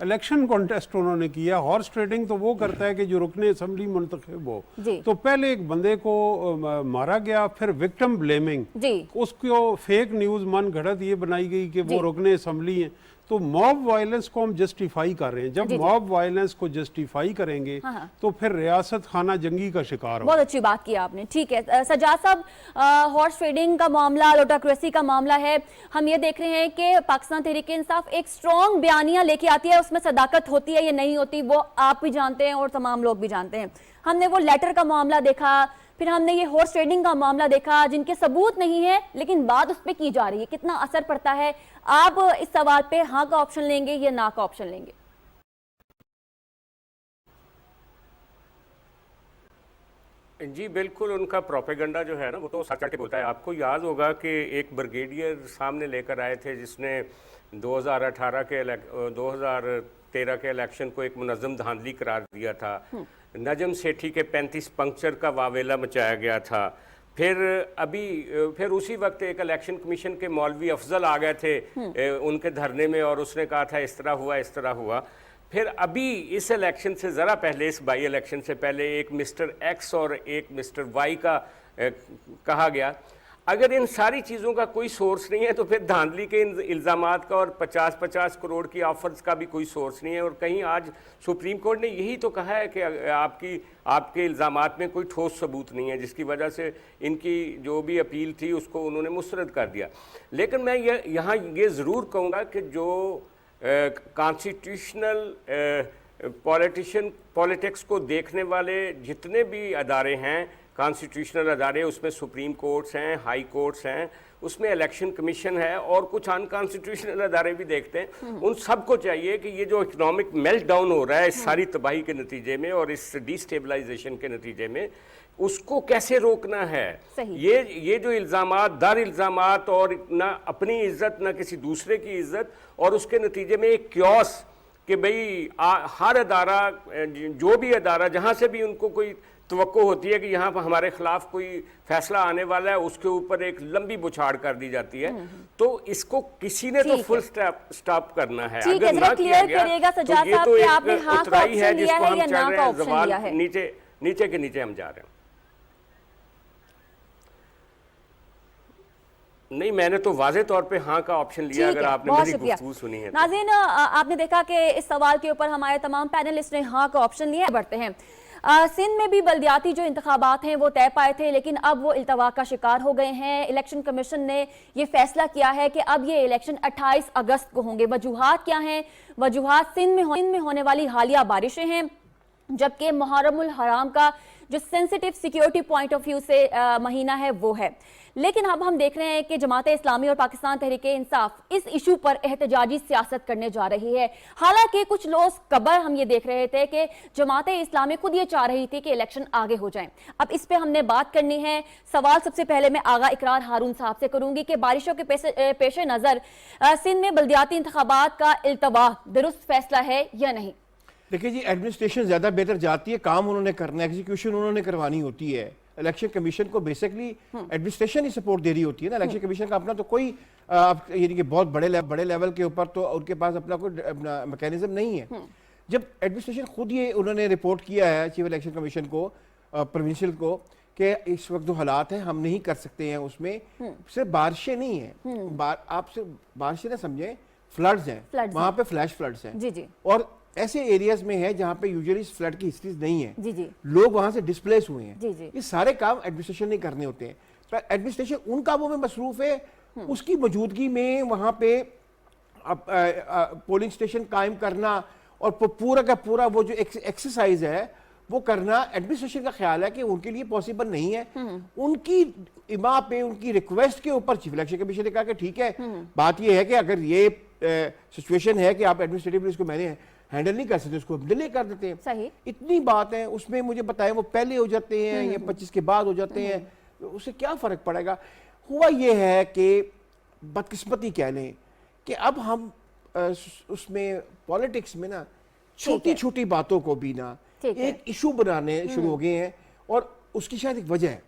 [SPEAKER 3] इलेक्शन कॉन्टेस्ट उन्होंने किया। हॉर्स ट्रेडिंग तो वो करता है कि जो रुकने असम्बली मुंतखब हो। तो पहले एक बंदे को मारा गया, फिर विक्टिम ब्लेमिंग, उसको फेक न्यूज़ मन घड़त ये बनाई गई कि वो रुकने असम्बली हैं। तो मॉब वायलेंस को हम जस्टिफाई कर रहे हैं। जब मॉब वायलेंस को जस्टिफाई करेंगे तो फिर रियासत खाना जंगी का शिकार हो।
[SPEAKER 1] बहुत अच्छी बात की आपने। ठीक है सजाद साहब, हॉर्स ट्रेडिंग का मामला, लोटाक्रेसी का मामला है, हम ये देख रहे हैं कि पाकिस्तान तहरीक-ए-इंसाफ एक स्ट्रॉन्ग बयानिया लेके आती है, उसमें सदाकत होती है या नहीं होती वो आप भी जानते हैं और तमाम लोग भी जानते हैं। हमने वो लेटर का मामला देखा, फिर हमने ये हॉर्स ट्रेडिंग का मामला देखा, जिनके सबूत नहीं है लेकिन बात उस पर की जा रही है। कितना असर पड़ता है? आप इस सवाल पे हाँ का ऑप्शन लेंगे या ना का ऑप्शन लेंगे?
[SPEAKER 6] जी बिल्कुल, उनका प्रोपेगेंडा जो है ना वो तो सच के बोलता है। आपको याद होगा कि एक ब्रिगेडियर सामने लेकर आए थे जिसने 2013 के इलेक्शन को एक मुनज़्ज़म धांधली करार दिया था। नजम सेठी के 35 पंक्चर का वावेला मचाया गया था। फिर उसी वक्त एक इलेक्शन कमीशन के मौलवी अफजल आ गए थे उनके धरने में और उसने कहा था इस तरह हुआ इस तरह हुआ। फिर अभी इस इलेक्शन से ज़रा पहले, इस बाई इलेक्शन से पहले, एक मिस्टर एक्स और एक मिस्टर वाई का कहा गया। अगर इन सारी चीज़ों का कोई सोर्स नहीं है तो फिर धांधली के इल्ज़ामात का और 50-50 करोड़ की ऑफर्स का भी कोई सोर्स नहीं है। और कहीं आज सुप्रीम कोर्ट ने यही तो कहा है कि आपके इल्ज़ामात में कोई ठोस सबूत नहीं है, जिसकी वजह से इनकी जो भी अपील थी उसको उन्होंने मुस्तरद कर दिया। लेकिन मैं यहाँ ये ज़रूर कहूँगा कि जो कॉन्स्टिट्यूशनल पॉलिटिक्स को देखने वाले जितने भी अदारे हैं, कॉन्स्टिट्यूशनल अदारे, उसमें सुप्रीम कोर्ट्स हैं, हाई कोर्ट्स हैं, उसमें इलेक्शन कमीशन है और कुछ अनकॉन्स्टिट्यूशनल अदारे भी देखते हैं। उन सबको चाहिए कि ये जो इकोनॉमिक मेल्ट डाउन हो रहा है इस सारी तबाही के नतीजे में और इस डिस्टेबलाइजेशन के नतीजे में, उसको कैसे रोकना है। ये जो इल्ज़ामात दर इल्ज़ामात और ना अपनी इज्जत ना किसी दूसरे की इज्जत, और उसके नतीजे में एक क्योस कि भाई हर अदारा, जो भी अदारा जहाँ से भी उनको कोई तवक्को होती है कि यहाँ पर हमारे खिलाफ कोई फैसला आने वाला है, उसके ऊपर एक लंबी बुछाड़ कर दी जाती है। तो इसको किसी ने तो फुल स्टॉप करना है। अगर ना किया गया तो ये तो एक उतराई है जिसको हम चल रहे हैं, ज़वाल नीचे के नीचे हम जा रहे हैं। नहीं, मैंने तो वाज़े तौर पे हाँ का ऑप्शन लिया, अगर आपने मेरी गुफ्तगू सुनी है।
[SPEAKER 1] नाज़रीन, आपने देखा कि इस सवाल के ऊपर हमारे तमाम पैनलिस्ट ने हाँ का ऑप्शन लिया। बढ़ते हैं, सिंध में भी बल्दियाती जो इंतखाबात हैं वो तय पाए थे, लेकिन अब वो इल्तवा का शिकार हो गए हैं। इलेक्शन कमीशन ने ये फैसला किया है कि अब ये इलेक्शन 28 अगस्त को होंगे। वजूहात क्या हैं? वजूहात सिंध में होने वाली हालिया बारिशें हैं, जबकि मुहर्रमुल हराम का जो sensitive security point of view से महीना है वो है। लेकिन अब हम देख रहे हैं कि जमात इस्लामी और पाकिस्तान तहरीक-ए-इंसाफ इस इशू पर एहतजाजी सियासत करने जा रही है। हालांकि कुछ लोग कबर हम ये देख रहे थे कि जमात इस्लामी खुद ये चाह रही थी कि इलेक्शन आगे हो जाए। अब इस पे हमने बात करनी है। सवाल सबसे पहले मैं आगा इकरार हारून साहब से करूंगी कि बारिशों के पेश नज़र सिंध में बल्दियाती इंतखाबात का इल्तवा दुरुस्त फैसला है या नहीं?
[SPEAKER 2] देखिए जी, एडमिनिस्ट्रेशन ज़्यादा बेहतर जाती है, काम उन्होंने करना है, एग्जीक्यूशन उन्होंने करवानी होती है। इलेक्शन कमीशन को बेसिकली एडमिनिस्ट्रेशन ही सपोर्ट दे रही होती है ना। इलेक्शन कमीशन का अपना तो कोई यानी कि बहुत बड़े लेवल के ऊपर तो उनके पास अपना कोई मैकेनिज्म नहीं है। जब एडमिनिस्ट्रेशन खुद ये उन्होंने रिपोर्ट किया है चीफ इलेक्शन कमीशन को, प्रोविंशियल को, कि इस वक्त जो हालात हैं हम नहीं कर सकते हैं, उसमें सिर्फ बारिशें नहीं है, आप सिर्फ बारिशें ना समझें, फ्लड्स हैं वहाँ पे, फ्लैश फ्लड्स हैं।
[SPEAKER 1] जी जी।
[SPEAKER 2] और ऐसे एरियाज में है जहाँ पे यूजुअली फ्लड की हिस्ट्रीज नहीं है,
[SPEAKER 1] जी जी
[SPEAKER 2] लोग वहाँ से डिस्प्लेस हुए हैं,
[SPEAKER 1] जी, जी।
[SPEAKER 2] ये सारे काम एडमिनिस्ट्रेशन नहीं करने होते हैं, पर एडमिनिस्ट्रेशन उन कामों में मसरूफ है, उसकी मौजूदगी में वहाँ पे पोलिंग स्टेशन कायम करना और पूरा का पूरा वो जो एक्सरसाइज है वो करना एडमिनिस्ट्रेशन का ख्याल है कि उनके लिए पॉसिबल नहीं है। उनकी इमा पे, उनकी रिक्वेस्ट के ऊपर चीफ इलेक्शन कमीशन ने कहा कि ठीक है, बात ये है कि अगर ये सिचुएशन है कि आप एडमिनिस्ट्रेटिवली इसको मैंने हैंडल नहीं कर सकते, उसको डिले कर देते हैं।
[SPEAKER 1] सही।
[SPEAKER 2] इतनी बात है, उसमें मुझे बताएं वो पहले हो जाते हैं या 25 के बाद हो जाते हैं, उससे क्या फर्क पड़ेगा। हुआ ये है कि बदकिस्मती कह लें कि अब हम उसमें पॉलिटिक्स में ना छोटी छोटी बातों को भी ना
[SPEAKER 1] ठीक है।
[SPEAKER 2] एक इशू बनाने शुरू हो गए हैं, और उसकी शायद एक वजह है,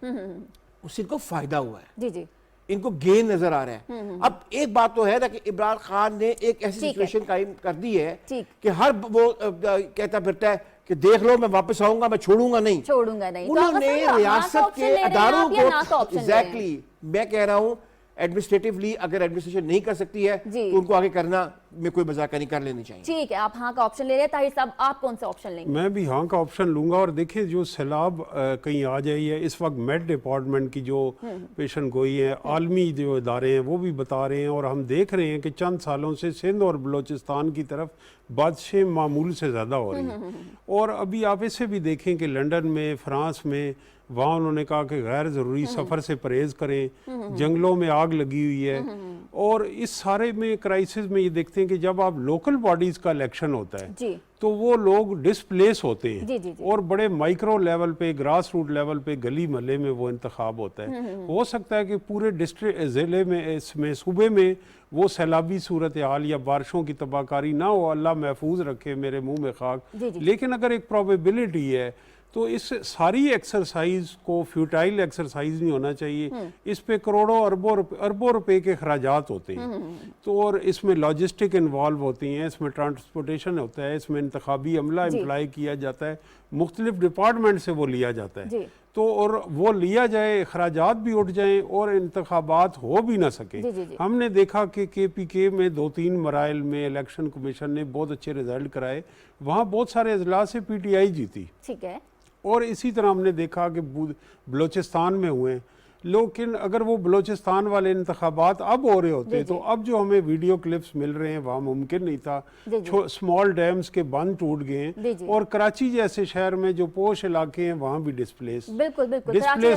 [SPEAKER 2] उससे इनको फायदा हुआ है,
[SPEAKER 1] जी जी
[SPEAKER 2] इनको गेन नजर आ रहा है। अब एक बात तो है ना कि इमरान खान ने एक ऐसी सिचुएशन कायम कर दी है
[SPEAKER 1] ठीक।
[SPEAKER 2] कि हर वो कहता फिरता है कि देख लो मैं वापस आऊंगा, मैं छोड़ूंगा नहीं।
[SPEAKER 1] तो
[SPEAKER 2] उन्होंने रियासत के अदारों को एग्जैक्टली, मैं कह रहा हूं एडमिनिस्ट्रेटिवली अगर एडमिनिस्ट्रेशन नहीं कर सकती है तो उनको आगे करना में कोई मजाक नहीं, कर लेनी चाहिए।
[SPEAKER 1] ठीक है, आप हाँ का ऑप्शन ले रहे हैं। ताहिर साहब, आप कौन सा ऑप्शन लेंगे?
[SPEAKER 3] मैं भी हाँ का ऑप्शन लूंगा। और देखें जो सैलाब कहीं आ जाए है, इस वक्त मेट डिपार्टमेंट की जो पेशन गोई है, आलमी जो इदारे हैं वो भी बता रहे हैं, और हम देख रहे हैं कि चंद सालों से सिंध और बलोचिस्तान की तरफ बारिशें मामूल से ज़्यादा हो रही हैं। और अभी आप इसे भी देखें कि लंदन में, फ्रांस में, वहाँ उन्होंने कहा कि गैर ज़रूरी सफ़र से परहेज़ करें, जंगलों में आग लगी हुई है। और इस सारे में क्राइसिस में ये देखते हैं कि जब आप लोकल बॉडीज़ का इलेक्शन होता है
[SPEAKER 1] जी।
[SPEAKER 3] तो वो लोग डिस्प्लेस होते हैं।
[SPEAKER 1] जी, जी, जी।
[SPEAKER 3] और बड़े माइक्रो लेवल पे, ग्रास रूट लेवल पे, गली महल्ले में वो इंतखाब होता है। हो सकता है कि पूरे डिस्ट्रिक्ट ज़िले में, इसमें सूबे में वो सैलाबी सूरत हाल या बारिशों की तबाहकारी ना हो, अल्लाह महफूज रखे, मेरे मुंह में खाक।
[SPEAKER 1] जी, जी।
[SPEAKER 3] लेकिन अगर एक प्रोबेबिलिटी है तो इस सारी एक्सरसाइज को फ्यूटाइल एक्सरसाइज नहीं होना चाहिए। इस पे करोड़ों अरबों रुपए के खराजात होते हैं। तो और इसमें लॉजिस्टिक इन्वॉल्व होती हैं, इसमें ट्रांसपोर्टेशन होता है, इसमें इंतखाबी अमला इम्प्लाई किया जाता है, मुख्तलिफ डिपार्टमेंट से वो लिया जाता है। तो और वो लिया जाए, खराजात भी उठ जाएं और इंतखाबात हो भी ना सके। हमने देखा कि KPK में 2-3 मराइल में इलेक्शन कमीशन ने बहुत अच्छे रिजल्ट कराए, वहाँ बहुत सारे अजला से PTI जीती।
[SPEAKER 1] ठीक है।
[SPEAKER 3] और इसी तरह हमने देखा कि बलोचिस्तान में हुए, लेकिन अगर वो बलोचिस्तान वाले इंतखाबात अब हो रहे होते तो अब जो हमें वीडियो क्लिप्स मिल रहे हैं वहाँ मुमकिन नहीं था। स्मॉल डैम्स के बंद टूट गए, और कराची जैसे शहर में जो पोश इलाके हैं वहाँ भी डिस्प्लेस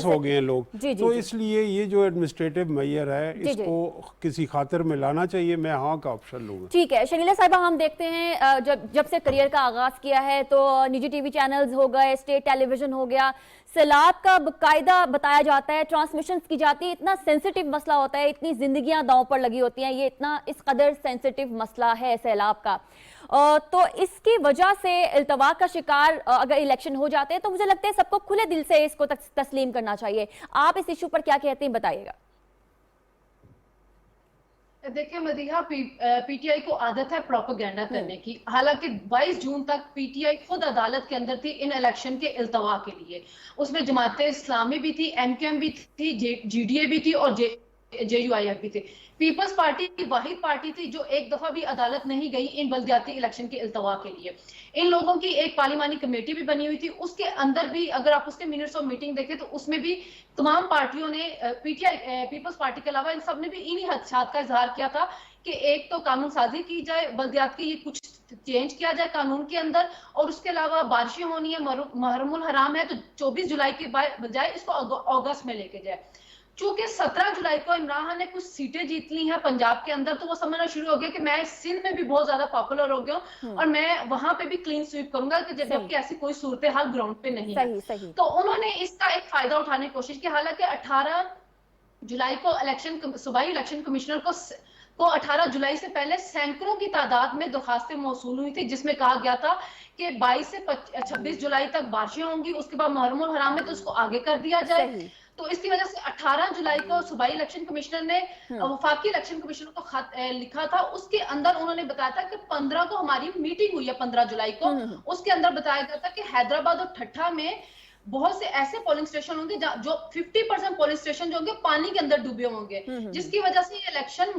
[SPEAKER 3] हो गए हैं लोग। तो इसलिए ये जो एडमिनिस्ट्रेटिव मेजर है इसको किसी खातिर में लाना चाहिए। मैं हाँ का ऑप्शन लूँगा।
[SPEAKER 1] ठीक है शकीला साहिबा, हम देखते हैं जब से करियर का आगाज किया है तो निजी टीवी चैनल्स हो गए, स्टेट टेलीविजन हो गया, सैलाब का बाकायदा बताया जाता है, ट्रांसमिशन की जाती है। इतना सेंसिटिव मसला होता है, इतनी जिंदगियां दांव पर लगी होती हैं, ये इतना इस कदर सेंसिटिव मसला है सैलाब का। तो इसकी वजह से इल्तवा का शिकार अगर इलेक्शन हो जाते हैं तो मुझे लगता है सबको खुले दिल से इसको तस्लीम करना चाहिए। आप इस इशू पर क्या कहते हैं, बताइएगा।
[SPEAKER 4] देखिए मदीहा, PTI को आदत है प्रोपेगेंडा करने की। हालांकि 22 जून तक PTI खुद अदालत के अंदर थी इन इलेक्शन के इल्तवा के लिए। उसमें जमाते इस्लामी भी थी, MQM भी थी, GDA भी थी और JUIF भी थे। पीपल्स पार्टी की वाहिद पार्टी थी जो एक दफा भी अदालत नहीं गई इन बल्दियाती इलेक्शन के इल्तवा के लिए। इन लोगों की एक पार्लिमानी कमेटी भी बनी हुई थी, उसके अंदर भी अगर आप उसके मिनट्स ऑफ मीटिंग देखें तो उसमें भी तमाम पार्टियों ने, PTI पीपल्स पार्टी के अलावा इन सब ने भी इन्हीं खदशात का इजहार किया था कि एक तो कानून साजी की जाए, बल्दियात की ये कुछ चेंज किया जाए कानून के अंदर, और उसके अलावा बारिशें होनी है, मुहर्रमुल हराम है तो 24 जुलाई के बजाय इसको अगस्त में लेके जाए। चूंकि 17 जुलाई को इमरान खान ने कुछ सीटें जीत ली हैं पंजाब के अंदर, तो वो समझना शुरू हो गया कि मैं सिंध में भी बहुत ज्यादा पॉपुलर हो गया और मैं वहां पे भी क्लीन स्वीप करूंगा, कि जबकि ऐसी कोई सूरत हाल ग्राउंड पे नहीं है। तो उन्होंने इसका एक फायदा उठाने की कोशिश की। हालांकि 18 जुलाई को सूबाई इलेक्शन कमिश्नर को 18 जुलाई से पहले सैकड़ों की तादाद में दरखास्तें मौसूल हुई थी, जिसमें कहा गया था कि 22 से 26 जुलाई तक बारिशें होंगी, उसके बाद मुहर्रमुल हराम में तो उसको आगे कर दिया जाए। तो इसकी वजह से 18 जुलाई को सूबाई इलेक्शन कमिश्नर ने वफाकी इलेक्शन कमिश्नर को खत लिखा था। उसके अंदर उन्होंने बताया था कि 15 को हमारी मीटिंग हुई है, 15 जुलाई को। उसके अंदर बताया गया था कि हैदराबाद और ठट्ठा में बहुत से ऐसे पोलिंग स्टेशन होंगे जो 50% पोलिंग स्टेशन जो होंगे पानी के अंदर डूबे होंगे, जिसकी वजह से ये इलेक्शन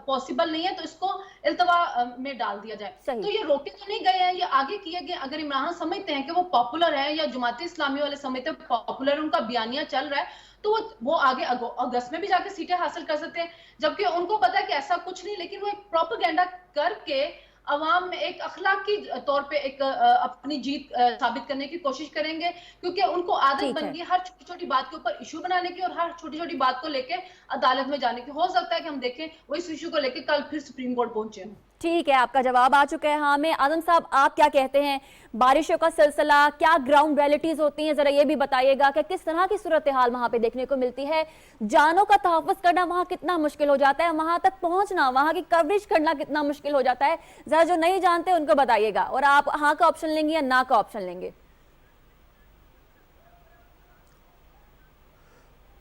[SPEAKER 4] पॉसिबल नहीं है, तो इसको इल्तवा में डाल दिया जाए। तो ये रोके तो नहीं गए हैं, ये आगे किए गए। अगर इमरान समझते हैं कि वो पॉपुलर है या जमात इस्लामी वाले समझते हैं पॉपुलर, उनका बयानिया चल रहा है, तो वो आगे अगस्त में भी जाके सीटें हासिल कर सकते हैं, जबकि उनको पता है कि ऐसा कुछ नहीं, लेकिन वो एक प्रोपेगेंडा करके अवाम में एक अखलाकी तौर पे एक अपनी जीत साबित करने की कोशिश करेंगे, क्योंकि उनको आदत बन गई हर छोटी छोटी बात के ऊपर इशू बनाने की और हर छोटी छोटी बात को लेके अदालत में जाने की। हो सकता है कि हम देखें वो इस इशू को लेके कल फिर सुप्रीम कोर्ट पहुंचे।
[SPEAKER 1] ठीक है, आपका जवाब आ चुका है। हाँ में आदम साहब, आप क्या कहते हैं, बारिशों का सिलसिला, क्या ग्राउंड रियलिटीज होती हैं, जरा ये भी बताइएगा कि किस तरह की सूरत हाल वहां पे देखने को मिलती है, जानों का तहफ़्फ़ुज़ करना वहां कितना मुश्किल हो जाता है, वहां तक पहुंचना, वहां की कवरेज करना कितना मुश्किल हो जाता है, जरा जो नहीं जानते उनको बताइएगा। और आप हाँ का ऑप्शन लेंगे या ना का ऑप्शन लेंगे?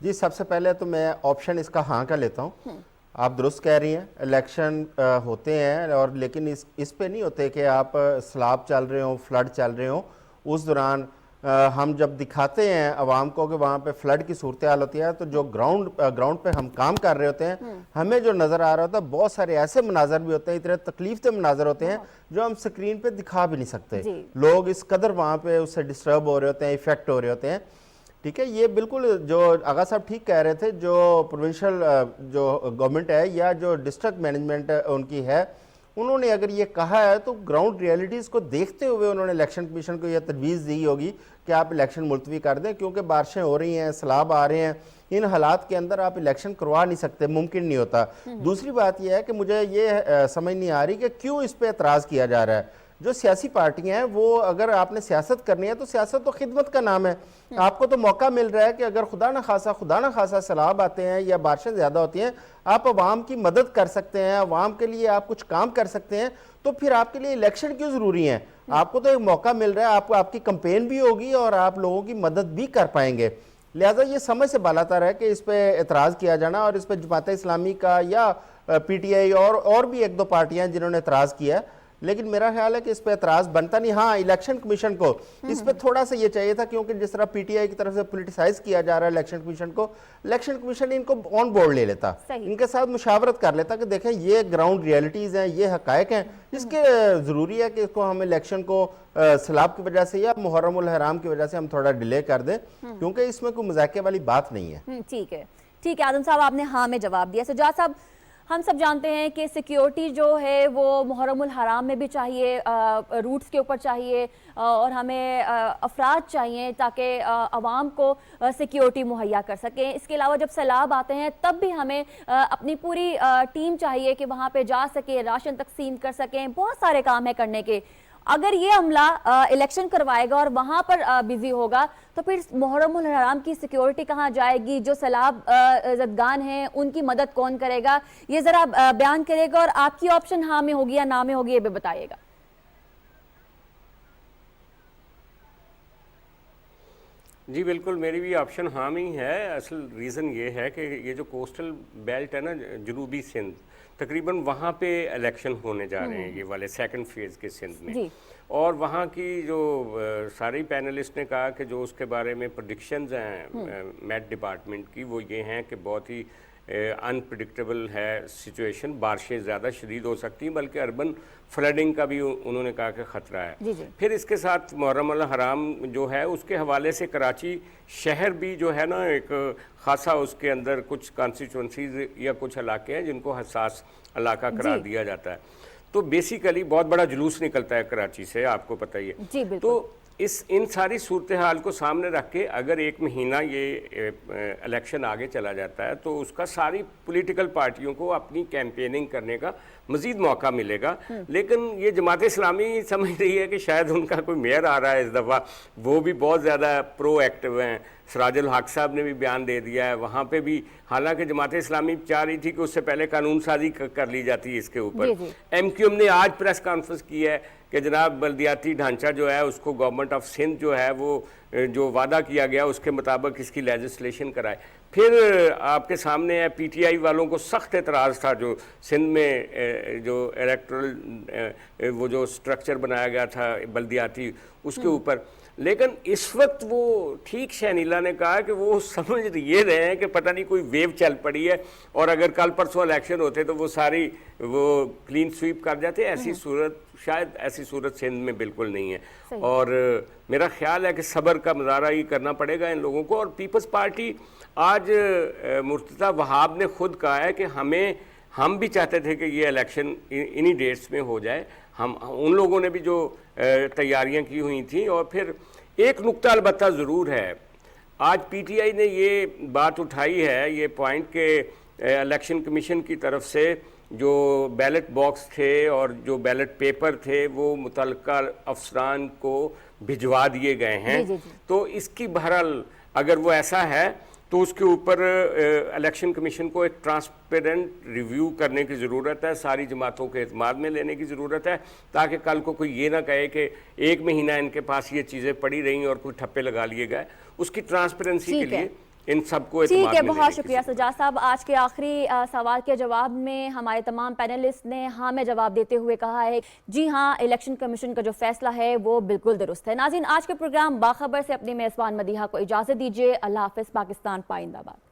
[SPEAKER 5] जी, सबसे पहले तो मैं ऑप्शन इसका हाँ का लेता हूँ। आप दुरुस्त कह रही हैं, इलेक्शन होते हैं और लेकिन इस पे नहीं होते कि आप सैलाब चल रहे हो, फ्लड चल रहे हो, उस दौरान हम जब दिखाते हैं आवाम को कि वहाँ पे फ्लड की सूरत हाल होती है, तो जो ग्राउंड पे हम काम कर रहे होते हैं, हमें जो नज़र आ रहा होता है, बहुत सारे ऐसे मनाजर भी होते हैं, इतने तकलीफ के मनाजर होते हैं जो हम स्क्रीन पे दिखा भी नहीं सकते। लोग इस कदर वहाँ पे उससे डिस्टर्ब हो रहे होते हैं, इफेक्ट हो रहे होते हैं। ठीक है, ये बिल्कुल जो आगा साहब ठीक कह रहे थे, जो प्रोविंशियल जो गवर्नमेंट है या जो डिस्ट्रिक्ट मैनेजमेंट उनकी है, उन्होंने अगर ये कहा है तो ग्राउंड रियलिटीज़ को देखते हुए उन्होंने इलेक्शन कमीशन को यह तजवीज़ दी होगी कि आप इलेक्शन मुलतवी कर दें, क्योंकि बारिशें हो रही हैं, सैलाब आ रहे हैं, इन हालात के अंदर आप इलेक्शन करवा नहीं सकते, मुमकिन नहीं होता। दूसरी बात यह है कि मुझे ये समझ नहीं आ रही कि क्यों इस पर एतराज़ किया जा रहा है। जो सियासी पार्टियां हैं, वो अगर आपने सियासत करनी है तो सियासत तो खिदमत का नाम है। आपको तो मौका मिल रहा है कि अगर खुदा न खासा सैलाब आते हैं या बारिशें ज़्यादा होती हैं, आप आवाम की मदद कर सकते हैं, आवाम के लिए आप कुछ काम कर सकते हैं, तो फिर आपके लिए इलेक्शन क्यों ज़रूरी है? आपको तो एक मौका मिल रहा है, आपको आपकी कंपेन भी होगी और आप लोगों की मदद भी कर पाएंगे। लिहाजा ये समझ से बालातर है कि इस पर एतराज़ किया जाना, और इस पर जमात इस्लामी का या PTI और भी एक दो पार्टियां जिन्होंने एतराज़ किया है, लेकिन मेरा ख्याल है कि इस पर एतराज़ बनता नहीं। हाँ, इलेक्शन कमीशन को इस पर थोड़ा सा ये चाहिए था, क्योंकि जिस तरह PTI की तरफ से पोलिटिसाइज किया जा रहा है इलेक्शन कमीशन को, इलेक्शन कमीशन इनको ऑन बोर्ड ले लेता, इनके साथ मुशावरत कर लेता कि देखें ये ग्राउंड रियलिटीज़ हैं, ये हकायक हैं, इसके ज़रूरी है कि इसको हम इलेक्शन को सैलाब की वजह से या मुहर्रम उल हराम की वजह से हम थोड़ा डिले कर दें, क्योंकि इसमें कोई मजाके वाली बात नहीं है।
[SPEAKER 1] ठीक है, ठीक है आदम साहब, आपने हाँ में जवाब दिया। सजाद साहब, हम सब जानते हैं कि सिक्योरिटी जो है वो मुहर्रमुल हराम में भी चाहिए, रूट्स के ऊपर चाहिए, और हमें अफराद चाहिए ताकि आवाम को सिक्योरिटी मुहैया कर सकें। इसके अलावा जब सैलाब आते हैं तब भी हमें अपनी पूरी टीम चाहिए कि वहाँ पे जा सके, राशन तकसीम कर सकें, बहुत सारे काम है करने के। अगर ये अमला इलेक्शन करवाएगा और वहां पर बिजी होगा, तो फिर मुहर्रमुल हराम की सिक्योरिटी कहाँ जाएगी? जो सैलाब ज़दगान हैं उनकी मदद कौन करेगा? ये जरा बयान करेगा, और आपकी ऑप्शन हाँ में होगी या ना में होगी, ये भी बताइएगा।
[SPEAKER 6] जी बिल्कुल, मेरी भी ऑप्शन हाँ में ही है। असल रीज़न ये है कि ये जो कोस्टल बेल्ट है ना, जनूबी सिंध, तकरीबन वहाँ पे इलेक्शन होने जा रहे हैं, ये वाले सेकंड फेज़ के सिंध में। और वहाँ की जो सारे पैनलिस्ट ने कहा कि जो उसके बारे में प्रेडिक्शंस हैं मेट डिपार्टमेंट की, वो ये हैं कि बहुत ही अनप्रिडिक्टेबल है सिचुएशन, बारिशें ज़्यादा शदीद हो सकती हैं, बल्कि अर्बन फ्लडिंग का भी उन्होंने कहा कि ख़तरा है। फिर इसके साथ मुहर्रम अल हराम जो है उसके हवाले से कराची शहर भी जो है ना, एक ख़ासा उसके अंदर कुछ कॉन्स्टिट्यूंसीज या कुछ इलाके हैं जिनको हसास इलाका करार दिया जाता है। तो बेसिकली बहुत बड़ा जुलूस निकलता है कराची से, आपको पता ही है। तो इन सारी सूरत हाल को सामने रख के अगर एक महीना ये इलेक्शन आगे चला जाता है, तो उसका सारी पॉलिटिकल पार्टियों को अपनी कैंपेनिंग करने का मज़ीद मौका मिलेगा। लेकिन ये जमात इस्लामी समझ रही है कि शायद उनका कोई मेयर आ रहा है इस दफ़ा, वो भी बहुत ज़्यादा प्रो एक्टिव हैं। सिराजुल हक साहब ने भी बयान दे दिया है, वहाँ पे भी, हालांकि जमात इस्लामी चाह रही थी कि उससे पहले कानून साजी कर ली जाती है इसके ऊपर। MQM ने आज प्रेस कॉन्फ्रेंस की है कि जनाब बल्दियाती ढांचा जो है उसको गवर्नमेंट ऑफ सिंध जो है वो जो वादा किया गया उसके मुताबिक इसकी लेजिस्लेशन कराए। फिर आपके सामने है PTI वालों को सख्त एतराज़ था जो सिंध में जो इलेक्ट्रल वो जो स्ट्रक्चर बनाया गया था बल्दियाती, उसके ऊपर। लेकिन इस वक्त वो ठीक शहनीला ने कहा कि वो समझ ये रहे हैं कि पता नहीं कोई वेव चल पड़ी है और अगर कल परसों इलेक्शन होते तो वो सारी वो क्लीन स्वीप कर जाते। ऐसी सूरत शायद ऐसी सूरत सिंध में बिल्कुल नहीं है और मेरा ख्याल है कि सब्र का मुजाहरा ही करना पड़ेगा इन लोगों को। और पीपल्स पार्टी आज मुर्तज़ा वहाब ने खुद कहा है कि हम भी चाहते थे कि ये इलेक्शन इन्हीं डेट्स में हो जाए। हम उन लोगों ने भी जो तैयारियां की हुई थी। और फिर एक नुक्ता अलबत्ता ज़रूर है, आज पीटीआई ने ये बात उठाई है, ये पॉइंट के इलेक्शन कमीशन की तरफ से जो बैलेट बॉक्स थे और जो बैलेट पेपर थे वो मुतल्लिका अफसरान को भिजवा दिए गए हैं। तो इसकी बहरहाल अगर वो ऐसा है तो उसके ऊपर इलेक्शन कमीशन को एक ट्रांसपेरेंट रिव्यू करने की ज़रूरत है, सारी जमातों के एतमाद में लेने की ज़रूरत है, ताकि कल को कोई ये ना कहे कि 1 महीना इनके पास ये चीज़ें पड़ी रहीं और कोई ठप्पे लगा लिए गए। उसकी ट्रांसपेरेंसी के लिए इन सबको
[SPEAKER 1] ठीक है, बहुत शुक्रिया सज्जाद साहब। आज के आखिरी सवाल के जवाब में हमारे तमाम पैनलिस्ट ने हाँ में जवाब देते हुए कहा है जी हाँ, इलेक्शन कमीशन का जो फैसला है वो बिल्कुल दुरुस्त है। नाज़रीन, आज के प्रोग्राम बाखबर से अपनी मेज़बान मदीहा को इजाज़त दीजिए। अल्लाह हाफ़िज़। पाकिस्तान पाइंदाबाद।